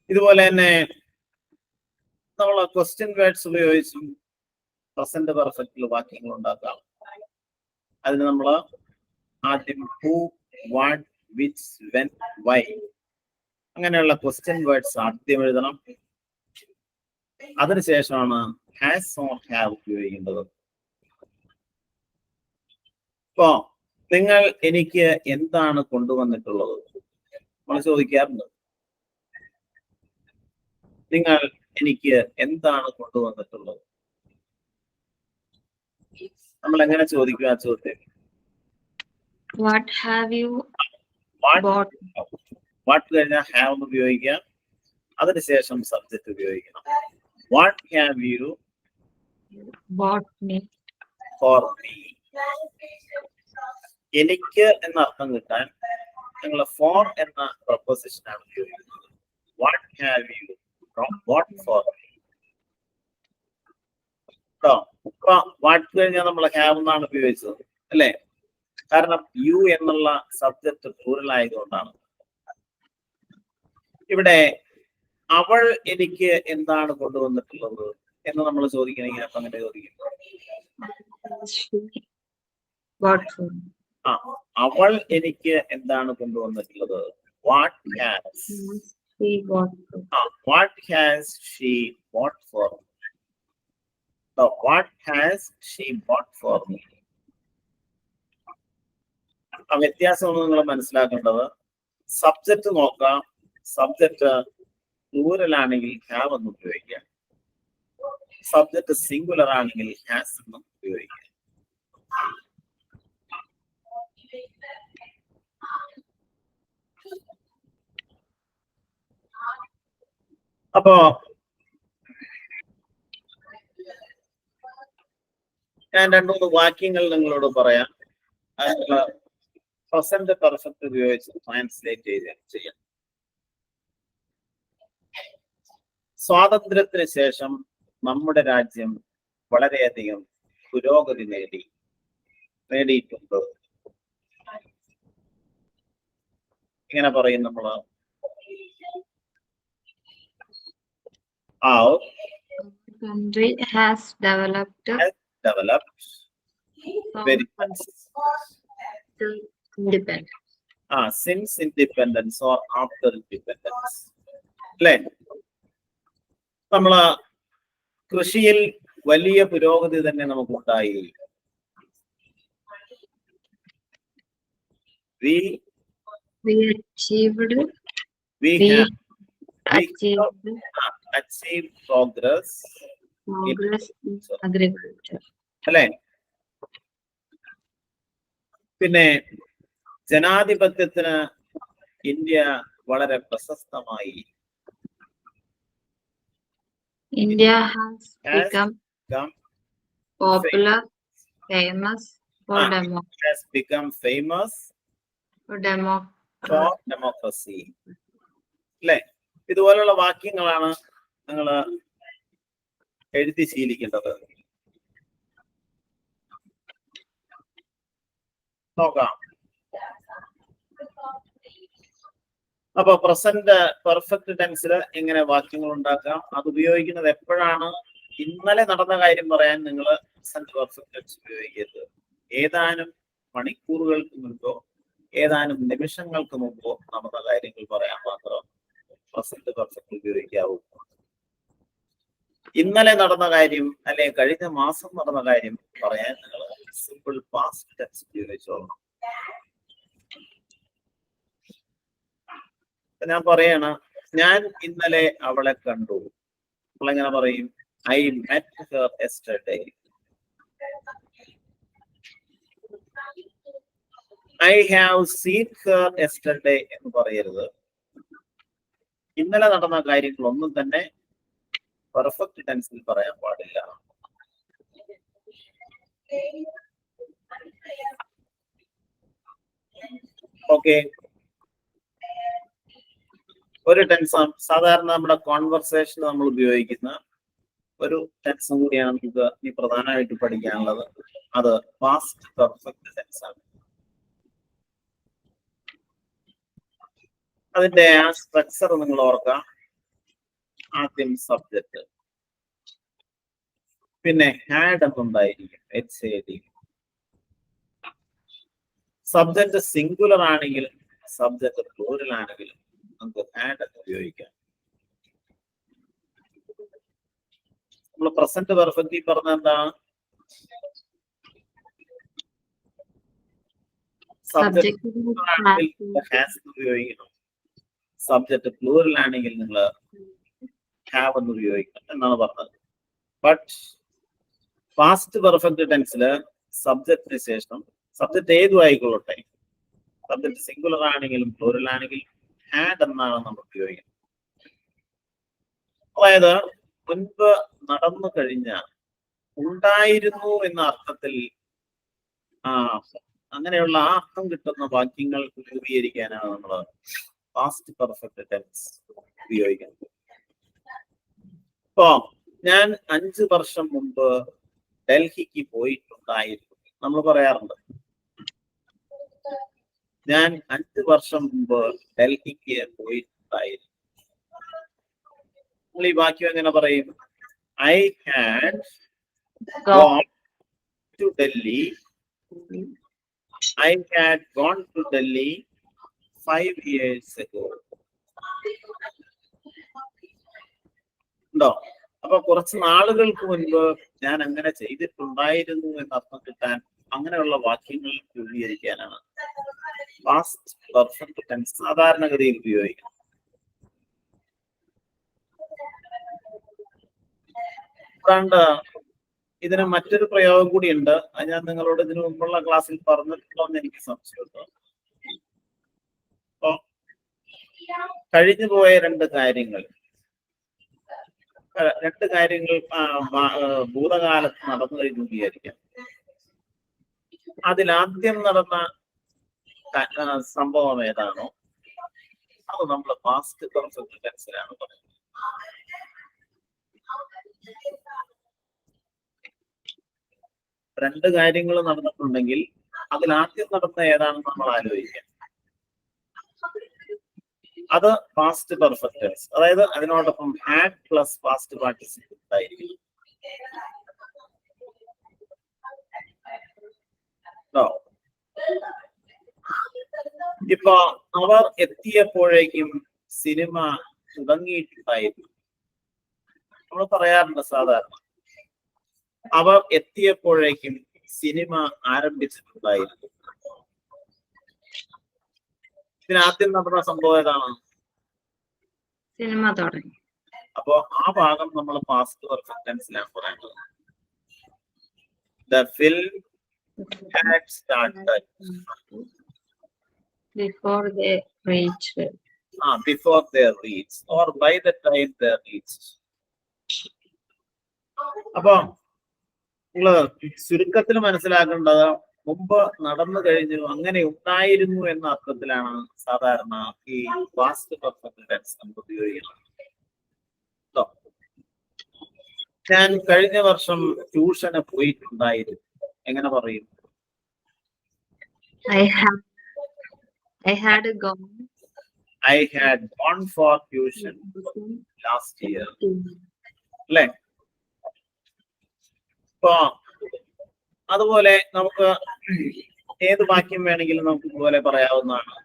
ഇതുപോലെ തന്നെ നമ്മൾ ക്വസ്റ്റ്യൻ വേർഡ്സ് ഉപയോഗിച്ചും പ്രസന്റ് പെർഫെക്റ്റിൽ വാക്യങ്ങൾ ഉണ്ടാക്കാം. അതിന് നമ്മൾ ആദ്യം who, what, which, when, why അങ്ങനെയുള്ള ക്വസ്റ്റ്യൻ വേർഡ്സ് ആദ്യം എഴുതണം. അതിനുശേഷമാണ് ഹാസ് ഓർ ഹാവ് ഉപയോഗിക്കേണ്ടത്. ഇപ്പോ നിങ്ങൾ എനിക്ക് എന്താണ് കൊണ്ടുവന്നിട്ടുള്ളത് നമ്മൾ ചോദിക്കാറുണ്ട്. നിങ്ങൾ എനിക്ക് എന്താണ് കൊണ്ടുവന്നിട്ടുള്ളത്? നമ്മൾ എങ്ങനെ ചോദിക്കുക ആ ചോദ്യം? What have you what bought? What കഴിഞ്ഞാൽ ഹാവ് എന്ന് ഉപയോഗിക്കാം. അതിനുശേഷം സബ്ജക്റ്റ് ഉപയോഗിക്കണം. What have you Bought me. For me. എനിക്ക് എന്ന അർത്ഥം കിട്ടാൻ നിങ്ങൾ ഫോർ എന്ന പ്രൊപ്പോസിഷൻ ആണ് ഉപയോഗിക്കുന്നത്. What have you boat for me. കേട്ടോ? ഇപ്പൊ വാട്ട് കഴിഞ്ഞാൽ നമ്മൾ ഹാവ് എന്നാണ് ഉപയോഗിച്ചത് അല്ലേ? കാരണം യു എന്നുള്ള സബ്ജക്ട് പ്ലൂറൽ ആയതുകൊണ്ടാണ്. ഇവിടെ അവൾ എനിക്ക് എന്താണ് കൊണ്ടുവന്നിട്ടുള്ളത് എന്ന് നമ്മൾ ചോദിക്കണമെങ്കിൽ അപ്പൊ അങ്ങനെ ചോദിക്കും. She bought for me. ആ, അവൾ എനിക്ക് എന്താണ് കൊണ്ടുവന്നിട്ടുള്ളത്? What has She bought for me. What has she boat for me. What has she boat for me. ആ വ്യത്യാസമാണ് നിങ്ങൾ മനസ്സിലാക്കേണ്ടത്. സബ്ജക്റ്റ് നോക്കാം. സബ്ജക്റ്റ് പ്ലൂറൽ ആണെങ്കിൽ ഹാവ് എന്ന് ഉപയോഗിക്കാം. സബ്ജക്റ്റ് സിംഗുലർ ആണെങ്കിൽ ഹാസ് എന്ന് ഉപയോഗിക്കാം. അപ്പോ ഞാൻ രണ്ടു മൂന്ന് വാക്യങ്ങൾ നിങ്ങളോട് പറയാം. പ്രസന്റ് പെർഫെക്റ്റ് ഉപയോഗിച്ച് ട്രാൻസ്ലേറ്റ് ചെയ്യാം. സ്വാതന്ത്ര്യത്തിന് ശേഷം നമ്മുടെ രാജ്യം വളരെയധികം പുരോഗതി നേടിയിട്ടുണ്ട്. ഇങ്ങനെ പറയും നമ്മള്. Our country has developed very much independence. since independence or after independence. അല്ലേ? നമ്മള് കൃഷിയിൽ വലിയ പുരോഗതി തന്നെ നമുക്കുണ്ടായി. We achieved achieved progress in agriculture. അല്ലേ? പിന്നെ ജനാധിപത്യത്തിന് ഇന്ത്യ വളരെ പ്രശസ്തമായി. India has become popular, famous for democracy. Has become famous for democracy. അല്ലെ? ഇതുപോലുള്ള വാക്യങ്ങളാണ് നിങ്ങൾ എഴുതി ശീലിക്കേണ്ടത്. നോക്കാം. അപ്പൊ പ്രസന്റ് പെർഫെക്റ്റ് ടെൻസിൽ എങ്ങനെ വാക്യങ്ങൾ ഉണ്ടാക്കാം? അത് ഉപയോഗിക്കുന്നത് എപ്പോഴാണ്? ഇന്നലെ നടന്ന കാര്യം പറയാൻ നിങ്ങൾ പ്രസന്റ് പെർഫെക്റ്റ് ടെൻസ് ഉപയോഗിക്കരുത്. ഏതാനും മണിക്കൂറുകൾക്ക് മുൻപോ ഏതാനും നിമിഷങ്ങൾക്ക് മുമ്പോ നടന്ന കാര്യങ്ങൾ പറയാൻ മാത്രം പ്രസന്റ് പെർഫെക്റ്റ് ഉപയോഗിക്കാവൂ. ഇന്നലെ നടന്ന കാര്യം അല്ലെ കഴിഞ്ഞ മാസം നടന്ന കാര്യം പറയാൻ നിങ്ങൾ സിമ്പിൾ പാസ്റ്റ് ടെൻസ് ഉപയോഗിച്ചോളണം. ഞാൻ പറയാണ്, ഞാൻ ഇന്നലെ അവളെ കണ്ടു. നമ്മളെങ്ങനെ പറയും? I met her yesterday. I have seen her yesterday എന്ന് പറയരുത്. ഇന്നലെ നടന്ന കാര്യങ്ങളൊന്നും തന്നെ പെർഫെക്റ്റ് ടെൻസിൽ പറയാൻ പാടില്ല. ഓക്കെ. ഒരു ടെൻസാണ് സാധാരണ നമ്മുടെ കോൺവെർസേഷൻ നമ്മൾ ഉപയോഗിക്കുന്ന ഒരു ടെൻസും കൂടിയാണ് നമുക്ക് ഈ പ്രധാനമായിട്ട് പഠിക്കാനുള്ളത്. അത് പാസ്റ്റ് പെർഫെക്റ്റ് ടെൻസ് ആണ്. അതിന്റെ ആ സ്ട്രക്ചർ നിങ്ങൾ ഓർക്കാം. ആദ്യം സബ്ജക്റ്റ്, പിന്നെ ഹാഡ് എന്നുണ്ടായിരിക്കും, HAD. സബ്ജക്റ്റ് സിംഗുലർ ആണെങ്കിലും സബ്ജക്റ്റ് പ്ലൂറൽ ആണെങ്കിലും നമുക്ക് ഹാഡ് എന്ന് ഉപയോഗിക്കാം. നമ്മൾ പ്രസന്റ് പെർഫെക്റ്റ് പറഞ്ഞ എന്താണ്? സബ്ജക്റ്റ് ഉപയോഗിക്കണം. സബ്ജക്റ്റ് പ്ലൂറൽ ആണെങ്കിൽ നിങ്ങൾ ഹാവ് എന്ന് ഉപയോഗിക്കണം എന്നാണ് പറഞ്ഞത്. ബട്ട് പാസ്റ്റ് പെർഫെക്റ്റ് ടെൻസില് സബ്ജക്റ്റിന് ശേഷം സബ്ജക്റ്റ് ഏതും ആയിക്കൊള്ളട്ടെ, സബ്ജക്റ്റ് സിംഗുലർ ആണെങ്കിലും പ്ലൂറൽ ആണെങ്കിലും ഹാഡ് എന്നാണ് നമ്മൾ ഉപയോഗിക്കുന്നത്. അതായത് മുൻപ് നടന്നു കഴിഞ്ഞ, ഉണ്ടായിരുന്നു എന്ന അർത്ഥത്തിൽ അങ്ങനെയുള്ള ആ അർത്ഥം കിട്ടുന്ന വാക്യങ്ങൾ രൂപീകരിക്കാനാണ് നമ്മൾ പാസ്റ്റ് പെർഫെക്റ്റ് ടെൻസ് ഉപയോഗിക്കുന്നത്. ഇപ്പോ ഞാൻ 5 വർഷം മുമ്പ് ഡൽഹിക്ക് പോയിട്ടുണ്ടായിരുന്നു നമ്മൾ പറയാറുണ്ട്. ഞാൻ 5 വർഷം മുമ്പ് ഡൽഹിക്ക് പോയിട്ടുണ്ടായിരുന്നു. നമ്മൾ ഈ വാക്യം എങ്ങനെ പറയും? I had gone to Delhi. I had gone to Delhi 5 years ago. ഉണ്ടോ? അപ്പൊ കുറച്ച് നാളുകൾക്ക് മുൻപ് ഞാൻ അങ്ങനെ ചെയ്തിട്ടുണ്ടായിരുന്നു എന്നർത്ഥം കിട്ടാൻ അങ്ങനെയുള്ള വാക്യങ്ങൾ രൂപീകരിക്കാനാണ് പാസ്റ്റ് പെർഫെക്റ്റ് ടെൻസ് സാധാരണഗതിയിൽ ഉപയോഗിക്കുന്നത്. അതുകൊണ്ട് ഇതിന് മറ്റൊരു പ്രയോഗം കൂടിയുണ്ട്. അത് ഞാൻ നിങ്ങളോട് ഇതിനു മുമ്പുള്ള ക്ലാസ്സിൽ പറഞ്ഞിട്ടുണ്ടോ എന്ന് എനിക്ക് സംശയമുണ്ട്. അപ്പൊ കഴിഞ്ഞു പോയ രണ്ട് കാര്യങ്ങൾ ഭൂതകാലത്ത് നടന്നു കഴിഞ്ഞു വിചാരിക്കാം. അതിലാദ്യം നടന്ന സംഭവം ഏതാണോ അത് നമ്മൾ പാസ്റ്റ് പെർഫെക്റ്റ് ടെൻസിലാണ് പറയുന്നത്. രണ്ട് കാര്യങ്ങൾ നടന്നിട്ടുണ്ടെങ്കിൽ അതിലാദ്യം നടന്ന ഏതാണെന്ന് നമ്മൾ ആലോചിക്കാം. അത് പാസ്റ്റ് പെർഫെക്റ്റ് ടെൻസ്. അതായത് അതിനോടൊപ്പം ഹാഡ് പ്ലസ് പാസ്റ്റ് പാർട്ടിസിപ്പിൾ ഉണ്ടായിരിക്കും. ഇപ്പൊ അവർ എത്തിയപ്പോഴേക്കും സിനിമ തുടങ്ങിയിട്ടുണ്ടായിരുന്നു. നമ്മൾ പറയാറുണ്ട് സാധാരണ അവർ എത്തിയപ്പോഴേക്കും സിനിമ ആരംഭിച്ചിട്ടുണ്ടായിരുന്നു. ഇതിനാദ്യം നടന്ന സംഭവം ഏതാണ്? സിനിമ തുടങ്ങി. അപ്പോ ആ ഭാഗം നമ്മൾ പാസ്റ്റ് പെർഫെക്റ്റ് ടെൻസിലാണ് പറയുന്നത്. The film had started before they reached. Before they reached or by the time they reached. അപ്പൊ നിങ്ങള് ചുരുക്കത്തിൽ മനസ്സിലാക്കേണ്ടത് മുമ്പ് നടന്നു കഴിഞ്ഞു, അങ്ങനെ ഉണ്ടായിരുന്നു എന്ന അർത്ഥത്തിലാണ് സാധാരണ ഈ പാസ്റ്റ് പെർഫെക്റ്റ് ടെൻസ് നമുക്ക് ഉപയോഗിക്കുന്നത്. ട്ടോ. ഞാൻ കഴിഞ്ഞ വർഷം ട്യൂഷന് പോയിട്ടുണ്ടായിരുന്നു, എങ്ങനെ പറയും? I had gone I had gone for tuition last year. അല്ലേ? അപ്പൊ അതുപോലെ നമുക്ക് ഏത് വാക്യം വേണമെങ്കിലും നമുക്ക് ഇതുപോലെ പറയാവുന്നതാണ്.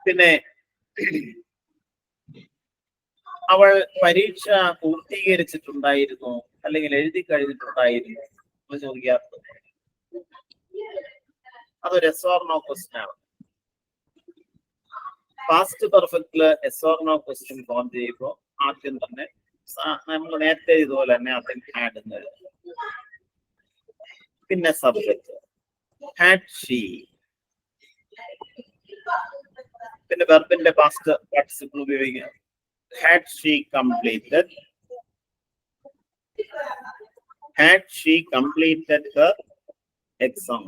പിന്നെ അവൾ പരീക്ഷ പൂർത്തീകരിച്ചിട്ടുണ്ടായിരുന്നു അല്ലെങ്കിൽ എഴുതി കഴിഞ്ഞിട്ടുണ്ടായിരുന്നു എന്ന് ചോദിക്കാറുണ്ട്. അതൊരു എസ് ഓർ നോ ക്വസ്റ്റ്യൻ ആണ്. പാസ്റ്റ് പെർഫെക്റ്റില് yes or no question form ചെയ്യുമ്പോൾ ആദ്യം തന്നെ നമ്മൾ നേരത്തെ ഇതുപോലെ തന്നെ അതിൽ ഹാഡ് എന്ന് എഴുതും. പിന്നെ സബ്ജക്ട് ഹാഡ് ഷീ, പിന്നെ വെർബിന്റെ പാസ്റ്റ് പാർട്ടിസിപ്പിൾ ഉപയോഗിക്കുക. Had she completed, had she completed her exam.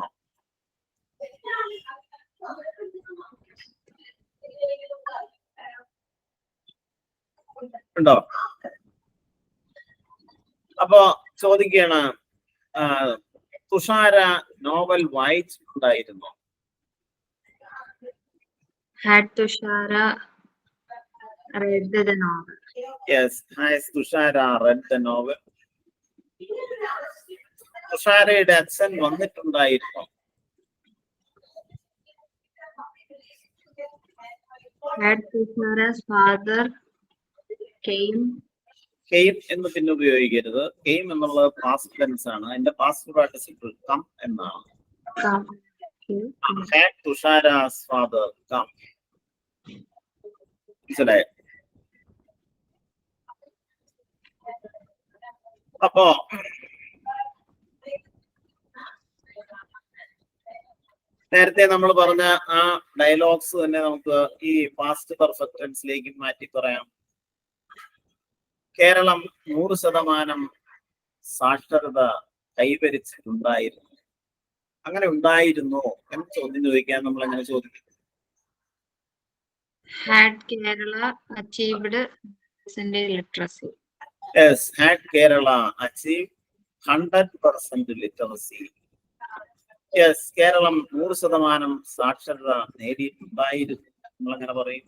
ഉണ്ടോ? അപ്പൊ ചോദിക്കുകയാണ്, തുഷാര നോവൽ വായിച്ചിട്ടുണ്ടായിരുന്നു. Had Tushara read the novel? Yes, has Tushara read the novel? തുഷാരയുടെ അച്ഛൻ വന്നിട്ടുണ്ടായിരുന്നു. Had Tushara's father came? Came എന്ന് പിന്നെ ഉപയോഗിക്കരുത്. Came എന്നുള്ളത് പാസ്റ്റ് ടെൻസ് ആണ്. അതിന്റെ പാസ്റ്റ് പാർട്ടിസിപ്പിൾ കം എന്നാണ്. Come. Okay. Had Tushara's father come? മനസ്സിലായോ? അപ്പോ നേരത്തെ നമ്മൾ പറഞ്ഞ ആ ഡയലോഗ്സ് തന്നെ നമുക്ക് ഈ പാസ്റ്റ് പെർഫെക്റ്റ് ടെൻസിലേക്ക് മാറ്റി പറയാം. കേരളം 100% സാക്ഷരത കൈവരിച്ചിട്ടുണ്ടായിരുന്നു. അങ്ങനെ ഉണ്ടായിരുന്നു എന്ന് ചോദ്യം ചോദിക്കാൻ നമ്മൾ എങ്ങനെ ചോദിക്കും? Had Kerala achieved percentage literacy? Yes, had Kerala achieved 100% literacy? Yes, Keralam 100% സാക്ഷരത നേടിയിട്ടുണ്ടായിരുന്നു. നമ്മൾ എങ്ങനെ പറയും?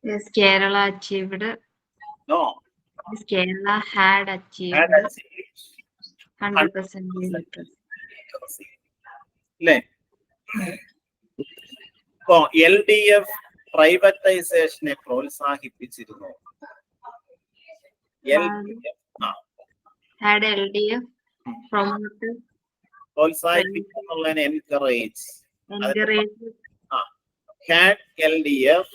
Yes, Kerala achieved. No. Yes, Kerala had achieved Had achieved 100% literacy. അല്ലേ? ഇപ്പോ LDF പ്രൈവറ്റൈസേഷനെ പ്രോത്സാഹിപ്പിച്ചിരുന്നു. Had LDF promoted? പ്രോത്സാഹിപ്പിക്കുന്നുള്ളതിനെ encourage. Encourage. Had LDF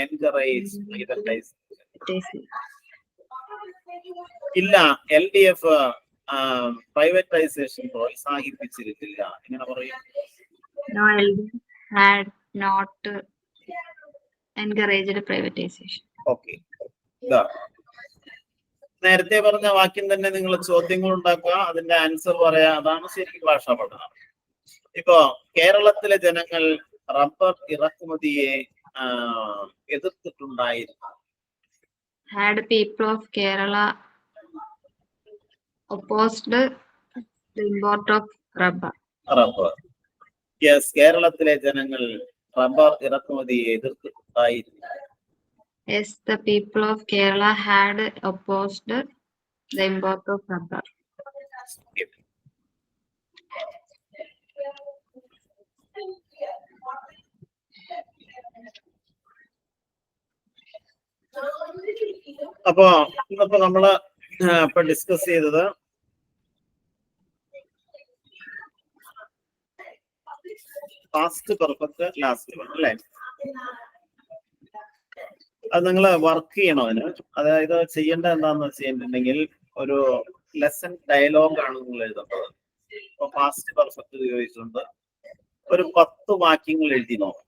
encourage privatization? ഇല്ല, LDF privatisation പ്രോത്സാഹിപ്പിച്ചിരുന്നില്ല. എങ്ങനെ പറയും? No, LDF had not encouraged privatization. Okay. നേരത്തെ പറഞ്ഞ വാക്യം തന്നെ നിങ്ങൾ ചോദ്യങ്ങൾ ഉണ്ടാക്കുക, അതിന്റെ ആൻസർ പറയാ. അതാണ് ശരിക്കും ഭാഷാ പഠനം. ഇപ്പോ കേരളത്തിലെ ജനങ്ങൾ റബ്ബർ ഇറക്കുമതിയെ എതിർത്തിട്ടുണ്ടായിരുന്നു. Had people of Kerala opposed the import of rubber? Rubber. Yes, കേരളത്തിലെ ജനങ്ങൾ റബ്ബർ ഇറക്കുമതിയെ എതിർത്തിട്ടുണ്ടായിരുന്നു. Yes, the people of Kerala had opposed the import of rubber. അപ്പോ ഇന്നിപ്പോ നമ്മള് ഇപ്പൊ ഡിസ്കസ് ചെയ്തത് പാസ്റ്റ് പെർഫെക്റ്റ് ലാസ്റ്റ് വൺ അല്ലേ? അത് നിങ്ങൾ വർക്ക് ചെയ്യണം. അതിന് അതായത് ചെയ്യേണ്ട എന്താന്ന് വെച്ചിട്ടുണ്ടെങ്കിൽ ഒരു ലെസൺ ഡയലോഗ് ആണ് നിങ്ങൾ എഴുതേണ്ടത്. ഇപ്പൊ പാസ്റ്റ് പെർഫെക്റ്റ് ഉപയോഗിച്ചുകൊണ്ട് ഒരു 10 വാക്യങ്ങൾ എഴുതി നോക്കാം.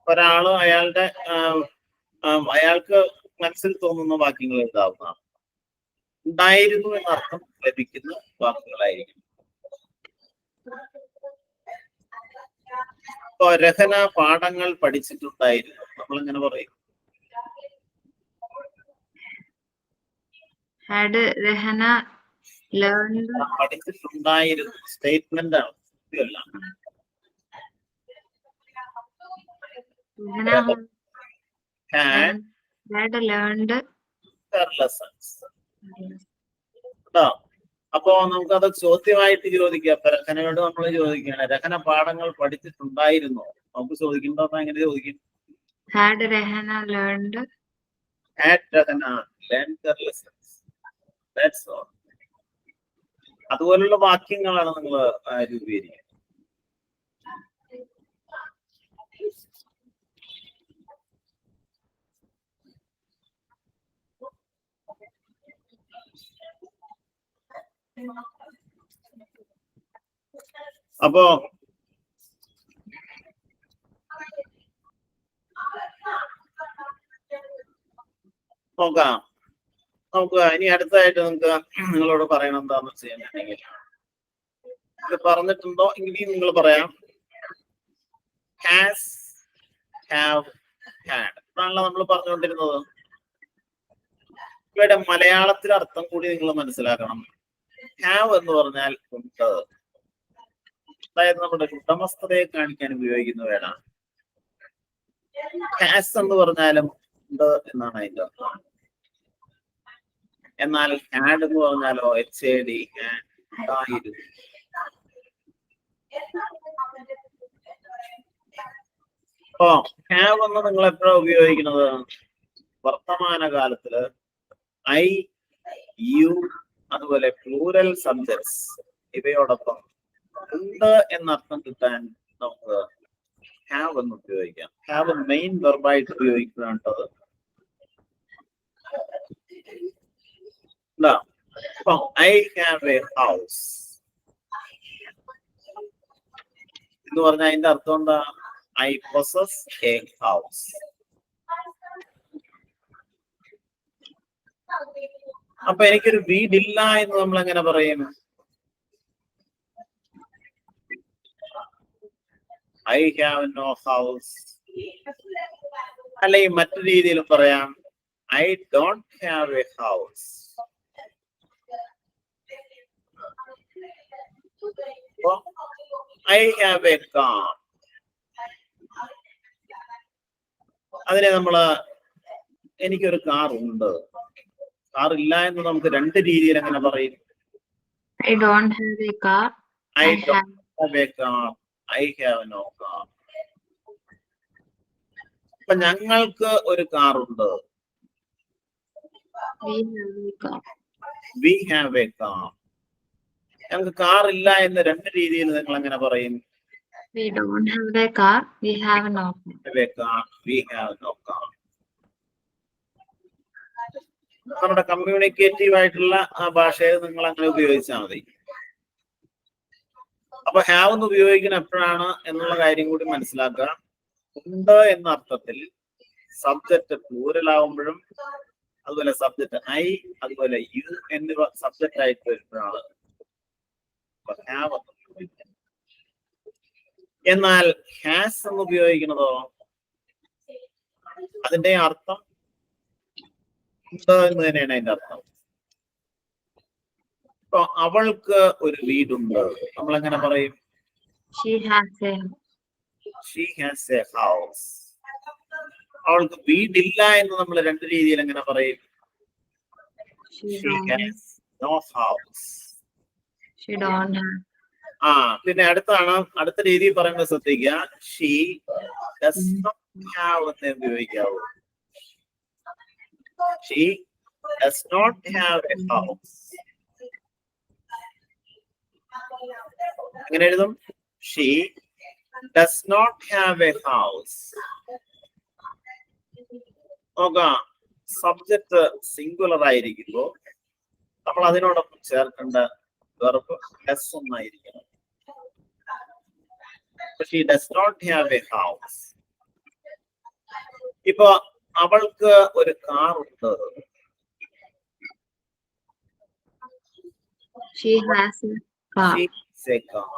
ഒരാള് അയാൾക്ക് മനസ്സിൽ തോന്നുന്ന വാക്യങ്ങൾ എഴുതാവുന്നതാണ്. ഉണ്ടായിരുന്നു എന്നർത്ഥം ലഭിക്കുന്ന വാക്കുകളായിരിക്കും. ഇപ്പൊ രഹന പാഠങ്ങൾ പഠിച്ചിട്ടുണ്ടായിരുന്നു, നമ്മൾ എങ്ങനെ പറയും? Had Rehana learned? പഠിച്ചിട്ടുണ്ടായിരുന്നു സ്റ്റേറ്റ്മെന്റ് ആണ്, അല്ല. Rehana Had had learned her lessons. കേട്ടോ? അപ്പോ നമുക്കത് ചോദ്യമായിട്ട് ചോദിക്കാം. അപ്പൊ രഹനയോട് നമ്മൾ ചോദിക്കുകയാണ്, രഹന പാഠങ്ങൾ പഠിച്ചിട്ടുണ്ടായിരുന്നോ? നമുക്ക് ചോദിക്കേണ്ടോ? എങ്ങനെ ചോദിക്കും? Had Rehana learned? Had Rahana learned her lessons. That's all. അതുപോലുള്ള വാക്യങ്ങളാണ് നിങ്ങൾ രൂപീകരിക്കുന്നത്. അപ്പോ നോക്കാം, നമുക്ക് ഇനി അടുത്തതായിട്ട് നിങ്ങൾക്ക് നിങ്ങളോട് പറയണം എന്താണെന്ന് ചെയ്യാനുണ്ടെങ്കിൽ ഇത് പറഞ്ഞിട്ടുണ്ടോ എങ്കിൽ നിങ്ങൾ പറയാം. ഹാസ്, ഹാവ്, ഹാഡ് ഇതാണല്ലോ നമ്മൾ പറഞ്ഞുകൊണ്ടിരുന്നത്. ഇവയുടെ മലയാളത്തിലെ അർത്ഥം കൂടി നിങ്ങൾ മനസ്സിലാക്കണം. ഹാവ് എന്ന് പറഞ്ഞാൽ ഉണ്ട്, അതായത് നമ്മുടെ ഉടമസ്ഥതയെ കാണിക്കാൻ ഉപയോഗിക്കുന്ന വേടാണ്. ഹാസ് എന്ന് പറഞ്ഞാലും ഉണ്ട് എന്നാണ് അതിന്റെ അർത്ഥം. എന്നാൽ ഹാഡ് എന്ന് പറഞ്ഞാലോ HAD, ഉണ്ടായിരുന്നു. അപ്പോ ഹാവ് എന്ന് നിങ്ങൾ എപ്പോഴാണ് ഉപയോഗിക്കുന്നത്? വർത്തമാനകാലത്തില് ഐ, യു, അതുപോലെ പ്ലൂറൽ സബ്ജക്ട്സ് ഇവയോടൊപ്പം ഉണ്ട് എന്നർത്ഥം കിട്ടാൻ നമുക്ക് ഹാവ് എന്ന് ഉപയോഗിക്കാം. ഹാവ് മെയിൻ വെർബായിട്ട് ഉപയോഗിക്കുന്നതാണത്. അപ്പൊ ഐ ഹാവ് എ ഹൗസ് എന്ന് പറഞ്ഞാൽ അതിന്റെ അർത്ഥം എന്താ? I possess a house. അപ്പൊ എനിക്കൊരു വീടില്ല എന്ന് നമ്മൾ എങ്ങനെ പറയും? I have no house. അല്ലെങ്കിൽ മറ്റു രീതിയിലും പറയാം, I don't have a house. I have a car. അതിനെ നമ്മള് എനിക്കൊരു കാർ ഉണ്ട്. കാർ ഇല്ല എന്ന് നമുക്ക് രണ്ട് രീതിയിൽ എങ്ങനെ പറയും? I don't have a car. I don't have a car. I have no car. അപ്പൊ ഞങ്ങൾക്ക് ഒരു കാർ ഉണ്ട്. We have a car. We have a car. ഞങ്ങൾക്ക് കാർ ഇല്ല എന്ന് രണ്ട് രീതിയിൽ നിങ്ങൾ എങ്ങനെ പറയും? We don't have a car. We have no car. Have a car. We have no car. നമ്മുടെ കമ്മ്യൂണിക്കേറ്റീവ് ആയിട്ടുള്ള ആ ഭാഷയിൽ നിങ്ങൾ അങ്ങനെ ഉപയോഗിച്ചാൽ മതി. അപ്പൊ ഹാവ് എന്ന് ഉപയോഗിക്കുന്ന എപ്പോഴാണ് എന്നുള്ള കാര്യം കൂടി മനസ്സിലാക്കുക. ഉണ്ട് എന്ന അർത്ഥത്തിൽ സബ്ജക്റ്റ് പ്ലൂറൽ ആവുമ്പോഴും, അതുപോലെ സബ്ജക്റ്റ് ഐ, അതുപോലെ യു എന്നിവ സബ്ജക്റ്റ് ആയിട്ട് വരുമ്പോഴാണ് ഹാവ് എന്ന് ഉപയോഗിക്കുന്നത്. എന്നാൽ ഹാസ് എന്ന് ഉപയോഗിക്കുന്നതോ അതിന്റെ അർത്ഥം ഉണ്ട് എന്ന് തന്നെയാണ് അതിന്റെ അർത്ഥം. ഇപ്പൊ അവൾക്ക് ഒരു വീടുണ്ട്, നമ്മൾ എങ്ങനെ പറയും? She has a She has a house. അവൾക്ക് വീടില്ല എന്ന് നമ്മൾ രണ്ട് രീതിയിൽ എങ്ങനെ പറയും? She She has no house. She don't have. പിന്നെ അടുത്ത രീതിയിൽ പറയുന്നത് ശ്രദ്ധിക്കുക. She does not have എന്ന് ഉപയോഗിക്കാവൂ. She does not have a house. എങ്ങനെ എഴുതും? She does not have a house. നോക്കാം, സബ്ജക്ട് സിംഗുലർ ആയിരിക്കുമ്പോ നമ്മൾ അതിനോടൊപ്പം ചേർക്കേണ്ട വെർബ് ഡസ് എന്നായിരിക്കണം. She does not have a house. ഇപ്പൊ അവൾക്ക് ഒരു കാർ ഉണ്ട്. She has a car. She has a car.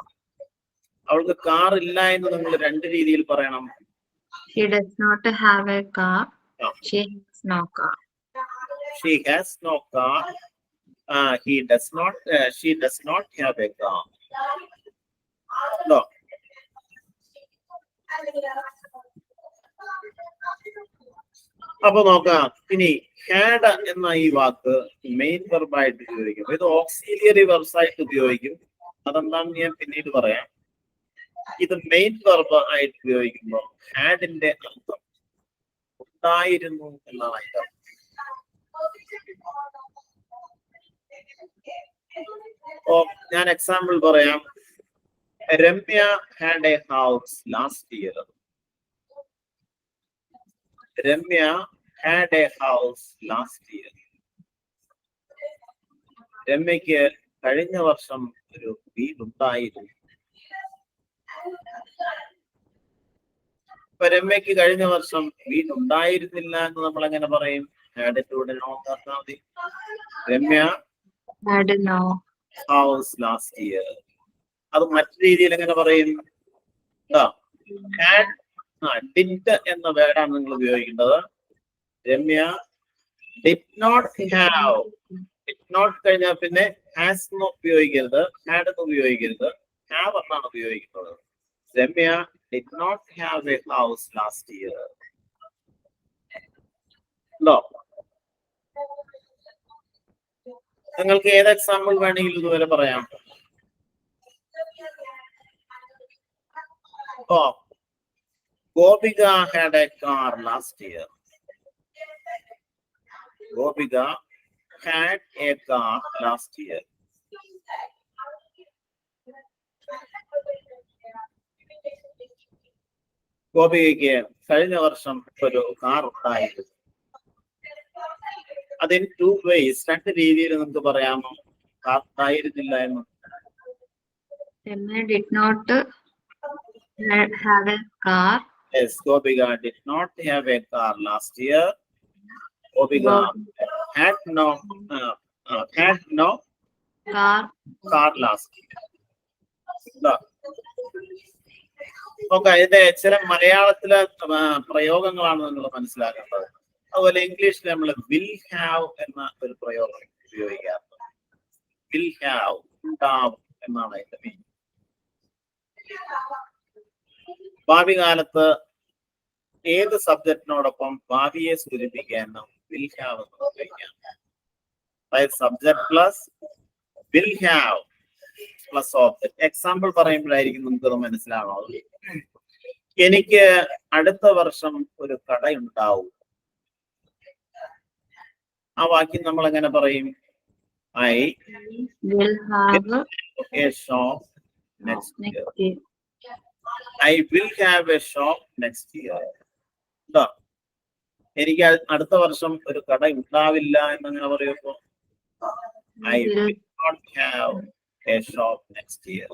അവൾക്ക് കാർ ഇല്ല എന്ന് നിങ്ങൾ രണ്ട് രീതിയിൽ പറയണം. She does not have a car. ആ. She has no car. She has no car. He does not. She does not have a car. No. അപ്പൊ നോക്കാം. ഇനി ഹാഡ് എന്ന ഈ വാക്ക് മെയിൻ വെർബായിട്ട് ഉപയോഗിക്കും. ഇത് ഓക്സിലിയറി വെർബ്സ് ആയിട്ട് ഉപയോഗിക്കും. അതെന്താണെന്ന് ഞാൻ പിന്നീട് പറയാം. ഇത് മെയിൻ വെർബ് ആയിട്ട് ഉപയോഗിക്കുമ്പോൾ ഹാഡിന്റെ അർത്ഥം ഉണ്ടായിരുന്നു എന്നാണ് അതിന്റെ അർത്ഥം. ഞാൻ എക്സാമ്പിൾ പറയാം. Ramya had a house last year. Ramya had a house last year. രമ്യക്ക് കഴിഞ്ഞ വർഷം ഒരു വീടുണ്ടായിരുന്നു. ഇപ്പൊ രമ്യക്ക് കഴിഞ്ഞ വർഷം വീടുണ്ടായിരുന്നില്ല എന്ന് നമ്മൾ എങ്ങനെ പറയും? ഹാഡിലൂടെ നോക്കാൻ മതി. Ramya Had no house last year. അത് മറ്റു രീതിയിൽ എങ്ങനെ പറയും? ഡിഡ് എന്ന വേർഡാണ് നിങ്ങൾ ഉപയോഗിക്കേണ്ടത്. Ramya did not have. Did not കഴിഞ്ഞാൽ പിന്നെ ഹാസ് എന്ന് ഉപയോഗിക്കരുത്, ഹാഡ് എന്ന് ഉപയോഗിക്കരുത്, ഹാവ് എന്നാണ് ഉപയോഗിക്കുന്നത്. Ramya did not have a house last year. നിങ്ങൾക്ക് ഏത് എക്സാമ്പിൾ വേണമെങ്കിലും ഇതുവരെ പറയാം. Gopika had a car last year. Gopika had a car last year. ഗോപികയ്ക്ക് കഴിഞ്ഞ വർഷം ഒരു കാർ ഉണ്ടായിരുന്നു. അതിന് ടു വേസ്, രണ്ട് രീതിയിൽ നമുക്ക് പറയാമോ? കാർ ഉണ്ടായിരുന്നില്ല എന്ന്. Remy did not have a car. Yes, Gopika did not have a car last year. Gopika had no car last year. Okay, ഇത് ചില മലയാളത്തിലെ പ്രയോഗങ്ങളാണ് നിങ്ങൾ മനസ്സിലാക്കേണ്ടത്. അതുപോലെ ഇംഗ്ലീഷിൽ നമ്മൾ വിൽ ഹാവ് എന്ന ഒരു പ്രയോഗം ഉപയോഗിക്കാറുണ്ട്. വിൽ ഹാവ്, ഉണ്ടാവും എന്നാണ് അതിന്റെ മീനിങ്. ഭാവി കാലത്ത് ഏത് സബ്ജക്റ്റിനോടൊപ്പം ഭാവിയെ സൂചിപ്പിക്കാൻ വിൽ ഹാവ് എന്ന് ഉപയോഗിക്കാം. അതായത് subject plus will have plus object. Example പറയുമ്പോഴായിരിക്കും നമുക്കത് മനസ്സിലാവുന്നത്. എനിക്ക് അടുത്ത വർഷം ഒരു കടയുണ്ടാവും. ആ വാക്യം നമ്മൾ എങ്ങനെ പറയും? I will have a shop next year. year. I will have a shop next year. എനിക്ക് അടുത്ത വർഷം ഒരു കട ഉണ്ടാവില്ല എന്നങ്ങനെ പറയുമ്പോ I will not have a shop next year.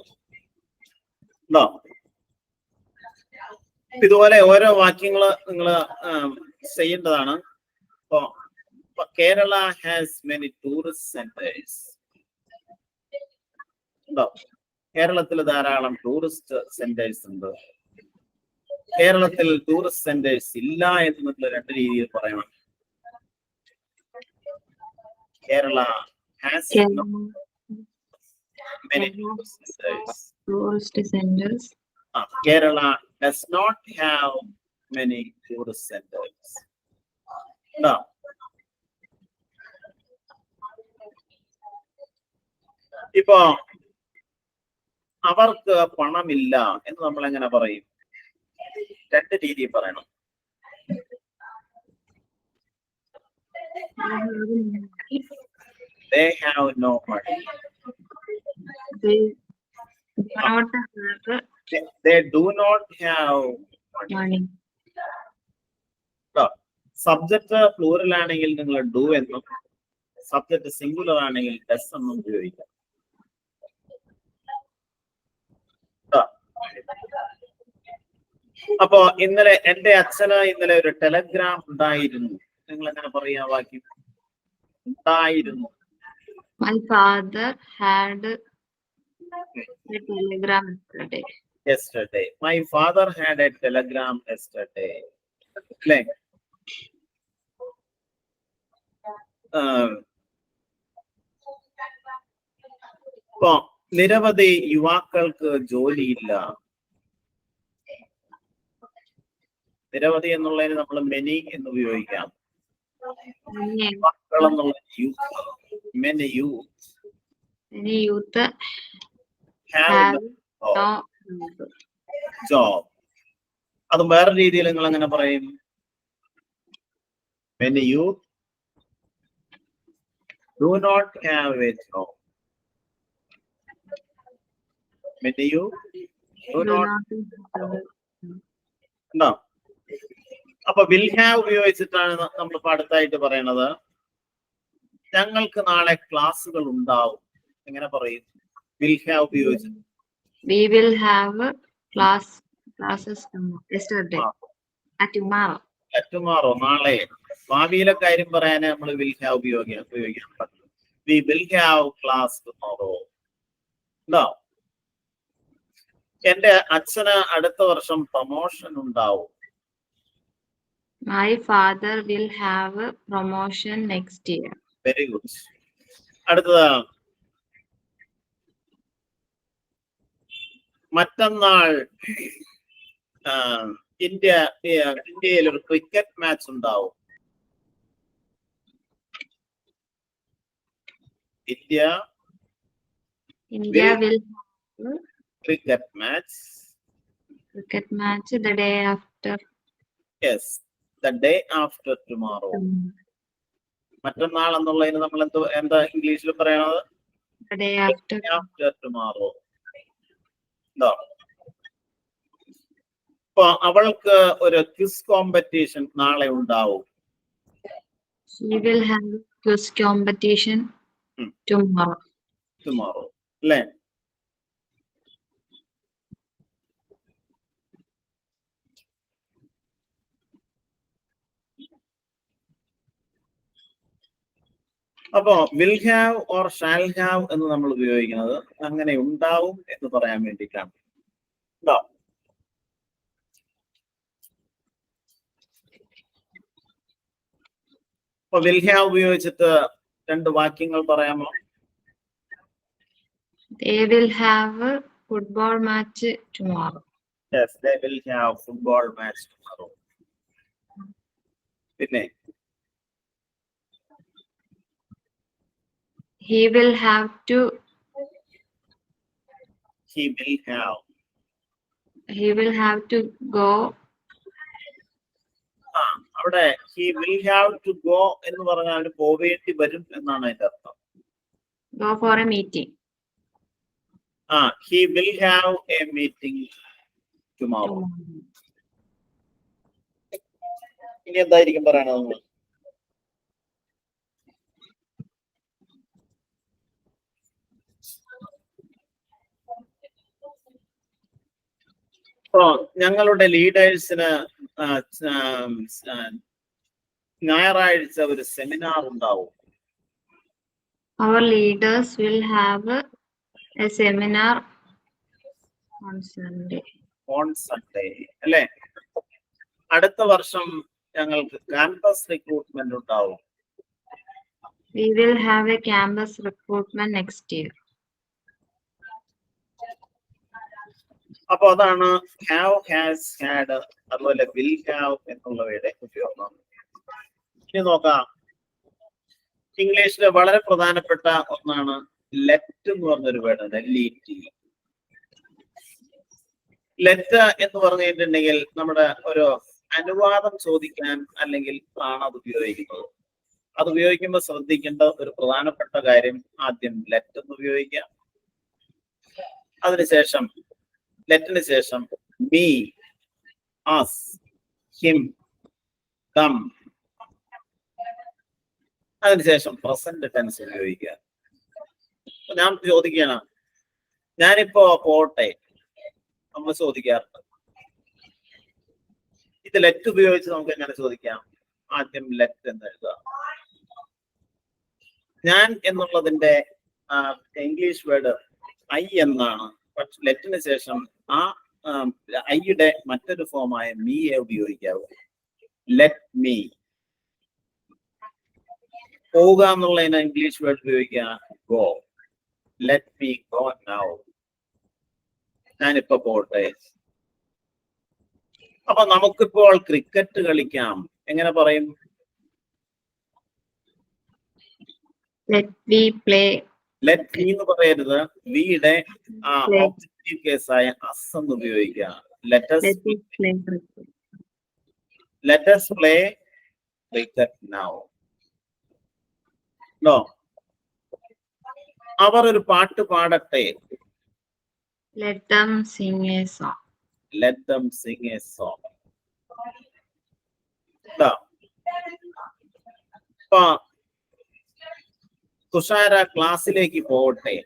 ഇതുപോലെ ഓരോ വാക്യങ്ങള് നിങ്ങൾ ചെയ്യേണ്ടതാണ്. ഇപ്പൊ Kerala has many tourist centres. കേരളത്തിൽ ധാരാളം ടൂറിസ്റ്റ് സെന്റേഴ്സ് ഉണ്ട്. കേരളത്തിൽ ടൂറിസ്റ്റ് സെന്റേഴ്സ് ഇല്ല എന്ന് നിങ്ങൾ രണ്ട് രീതിയിൽ പറയണം. Kerala has many Tourist centers. Kerala does not have many tourist centers. No. ഇപ്പൊ അവർക്ക് പണമില്ല എന്ന് നമ്മൾ എങ്ങനെ പറയും? രണ്ട് രീതിയിൽ പറയണം. They have no money. They do not have money. Subject plural ആണെങ്കിൽ നിങ്ങൾ ഡു എന്നും സബ്ജക്ട് സിംഗുലർ ആണെങ്കിൽ ഡസ് എന്നും ഉപയോഗിക്കാം. അപ്പോ എന്റെ അച്ഛന് ഇന്നലെ ഒരു ടെലഗ്രാം ഉണ്ടായിരുന്നു. നിങ്ങൾ എങ്ങനെ പറയാ വാക്യം? ഉണ്ടായിരുന്നു. My father had a telegram yesterday. Yesterday. My father had a telegram yesterday. അല്ലേ? ഇപ്പൊ നിരവധി യുവാക്കൾക്ക് ജോലിയില്ല. നിരവധി എന്നുള്ളതിന് നമ്മൾ മെനി എന്ന് ഉപയോഗിക്കാം. യുവാക്കൾ എന്നുള്ള many youth have no job. അത് വേറെ രീതിയിൽ നിങ്ങൾ എങ്ങനെ പറയും? Many youth do not have a job. Many youth do not no. അപ്പൊ വിൽ ഹാവ് ഉപയോഗിച്ചിട്ടാണ് നമ്മൾ അടുത്തായിട്ട് പറയണത്. ഞങ്ങൾക്ക് നാളെ ക്ലാസ്സുകൾ ഉണ്ടാവും. എങ്ങനെ പറയും? വിൽ ഹാവ് ഉപയോഗിച്ച്. We will have classes yesterday. Tomorrow. നാളെ. ഭാവിയിലെ കാര്യം പറയാൻ നമ്മൾ വിൽ ഹാവ് ഉപയോഗിക്കാൻ പറ്റും. We will have class tomorrow. ഉണ്ടോ? എന്റെ അച്ഛന് അടുത്ത വർഷം പ്രൊമോഷൻ ഉണ്ടാവും. My father will have a promotion next year. Very good. അടുത്തത് മറ്റന്നാൾ ഇന്ത്യയിൽ ഒരു ക്രിക്കറ്റ് മാച്ച് ഉണ്ടാവും. India will cricket match the day after. Yes, the day after tomorrow. മറ്റന്നാൾ എന്നുള്ളതിന് നമ്മൾ എന്താ ഇംഗ്ലീഷിൽ പറയണത്? The day after tomorrow. ഇപ്പൊ അവൾക്ക് ഒരു ക്വിസ് കോമ്പറ്റീഷൻ നാളെ ഉണ്ടാവും. She will have a quiz competition tomorrow. അല്ലേ? അപ്പോ will have or shall have എന്ന് നമ്മൾ ഉപയോഗിക്കുന്നത് അങ്ങനെ ഉണ്ടാവും എന്ന് പറയാൻ വേണ്ടിയിട്ടാണ്. അപ്പൊ വിൽ ഹാവ് ഉപയോഗിച്ചിട്ട് രണ്ട് വാക്യങ്ങൾ പറയാമോ? They will have a football match tomorrow. Yes, they will have football match tomorrow. പിന്നെ He will have to go. അവിടെ he will have to go എന്ന് പറഞ്ഞാൽ പോവേണ്ടി വരും എന്നാണ് അതിന്റെ അർത്ഥം. Go for a meeting. He will have a meeting tomorrow. ഇനി എന്തായിരിക്കും പറയണത് നമ്മൾ? ഞങ്ങളുടെ ലീഡേഴ്സിന് ഞായറാഴ്ച ഒരു സെമിനാർ ഉണ്ടാവും. Our leaders will have a seminar on Sunday. അല്ലേ? അടുത്ത വർഷം ഞങ്ങൾക്ക് ക്യാമ്പസ് റിക്രൂട്ട്മെന്റ് ഉണ്ടാവും. We will have a campus recruitment next year. അപ്പൊ അതാണ് ഹാവ്, ഹാസ്, ഹാഡ്, അതുപോലെ വിൽ ഹാവ് എന്നുള്ളവയുടെ ഉപയോഗം. ഇനി നോക്കാം, ഇംഗ്ലീഷിലെ വളരെ പ്രധാനപ്പെട്ട ഒന്നാണ് ലെറ്റ് എന്ന് പറഞ്ഞൊരു വേർഡ്. LET. ലെറ്റ് എന്ന് പറഞ്ഞിട്ടുണ്ടെങ്കിൽ നമ്മുടെ ഒരു അനുവാദം ചോദിക്കാൻ അല്ലെങ്കിൽ ആണ് അത് ഉപയോഗിക്കുന്നത്. അത് ഉപയോഗിക്കുമ്പോൾ ശ്രദ്ധിക്കേണ്ട ഒരു പ്രധാനപ്പെട്ട കാര്യം, ആദ്യം ലെറ്റ് എന്ന് ഉപയോഗിക്കാം. അതിനുശേഷം ലെറ്റിന് ശേഷം മീ, us, him, them. അതിനുശേഷം പ്രസന്റ് ടെൻസ് ഉപയോഗിക്കുക. ഞാൻ ചോദിക്കുകയാണ്, ഞാനിപ്പോ പോട്ടെ, നമ്മൾ ചോദിക്കാറുണ്ട്. ഇത് ലെറ്റ് ഉപയോഗിച്ച് നമുക്ക് എങ്ങനെ ചോദിക്കാം? ആദ്യം ലെറ്റ് എന്ന് എഴുതുക. ഞാൻ എന്നുള്ളതിന്റെ ഇംഗ്ലീഷ് വേർഡ് ഐ എന്നാണ്. പക്ഷെ ലെറ്റിന് ശേഷം ആ ഐയുടെ മറ്റൊരു ഫോമായ മീയെ ഉപയോഗിക്കാവൂ. Let me. പോവുക എന്നുള്ളതിന് ഇംഗ്ലീഷ് വേർഡ് ഉപയോഗിക്കുക go. Let me go now. ഞാനിപ്പോ പോട്ടെ. അപ്പൊ നമുക്കിപ്പോൾ ക്രിക്കറ്റ് കളിക്കാം. എങ്ങനെ പറയും? Let we play. Let me എന്ന് പറയരുത്. വിയുടെ ഓബ്ജക്റ്റീവ് കേസായ അസ് എന്ന് ഉപയോഗിക്കുക. Let us play cricket now. No. അവർ ഒരു പാട്ട് പാടട്ടെ. Let them sing a song. Let them sing a song. Thushara ക്ലാസ്സിലേക്ക് പോകട്ടെ.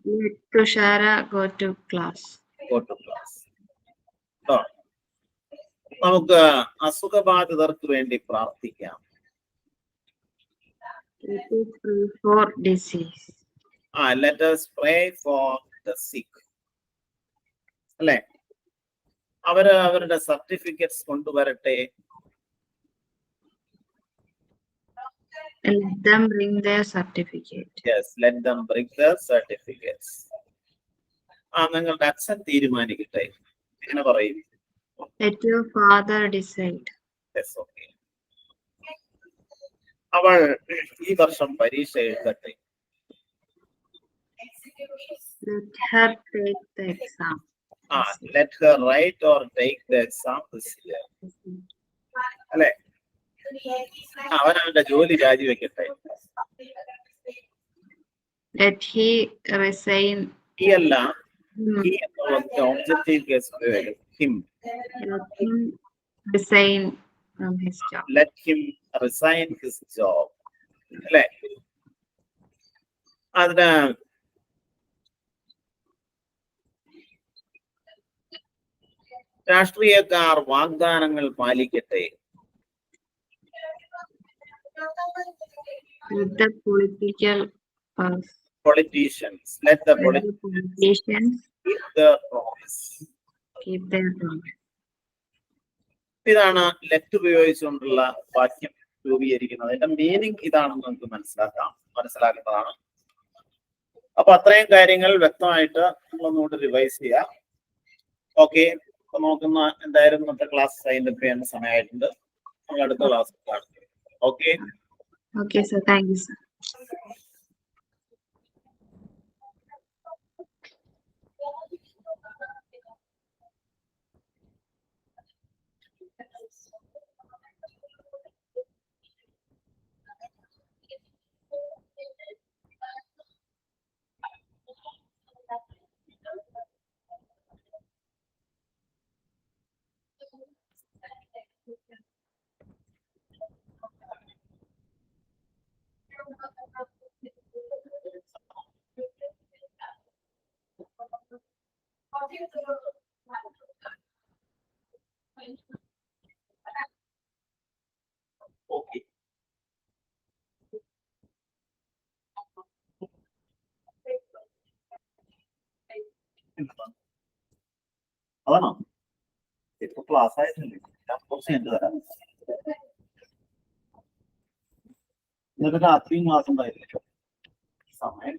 Let Tushara go to class. Go to class. നമുക്ക് അസുഖബാധിതർക്ക് വേണ്ടി പ്രാർത്ഥിക്കാം. Let us pray for disease. Let us pray for the sick. അല്ലെ? അവരുടെ certificates കൊണ്ടുവരട്ടെ. Let them bring their certificate. Yes, let them bring their certificates. നിങ്ങളുടെ അച്ഛൻ തീരുമാനിക്കട്ടെ. എങ്ങനെ പറയും? Let your father decide. Yes, okay. അവൾ ഈ വർഷം പരീക്ഷ എഴുതട്ടെ. Let her take the exam. Let her write or take the exam this year. അല്ലെ? അവനവന്റെ ജോലി രാജിവെക്കട്ടെ. Let he resign. He അല്ല, he എന്നുള്ളതിന്റെ ഒബ്ജക്റ്റീവ് കേസ് ഉപയോഗിക്കും. Him. Let him resign from his job. Let him resign his job. അല്ലെ? അതിന് രാഷ്ട്രീയക്കാർ വാഗ്ദാനങ്ങൾ പാലിക്കട്ടെ. Let the politicians. Let the politicians keep their promise. Keep their promise. ഇതാണ് let ഉപയോഗിച്ചുകൊണ്ടുള്ള വാക്യം രൂപീകരിക്കുന്നത്. അതിന്റെ മീനിങ് ഇതാണെന്ന് നമുക്ക് മനസ്സിലാക്കുന്നതാണ്. അപ്പൊ അത്രയും കാര്യങ്ങൾ വ്യക്തമായിട്ട് നമ്മളൊന്നുകൂടി റിവൈസ് ചെയ്യാം. ഓക്കെ, അപ്പൊ നോക്കുന്ന എന്തായാലും ഇന്നത്തെ ക്ലാസ് സൈൻഡപ്പ് ചെയ്യാൻ സമയമായിട്ടുണ്ട്. നമ്മൾ അടുത്ത ക്ലാസ് കാണും. Okay. Okay, sir. Thank you, sir. Okay. അതാണോ ഇപ്പൊ ക്ലാസ് ആയിട്ടില്ലേ? കുറച്ച് കഴിഞ്ഞിട്ട് തരാം. ഇന്നത്തെ രാത്രിയും ക്ലാസ് ഉണ്ടായില്ലേ? സമയം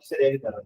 ശരിയാക്കി തരാം.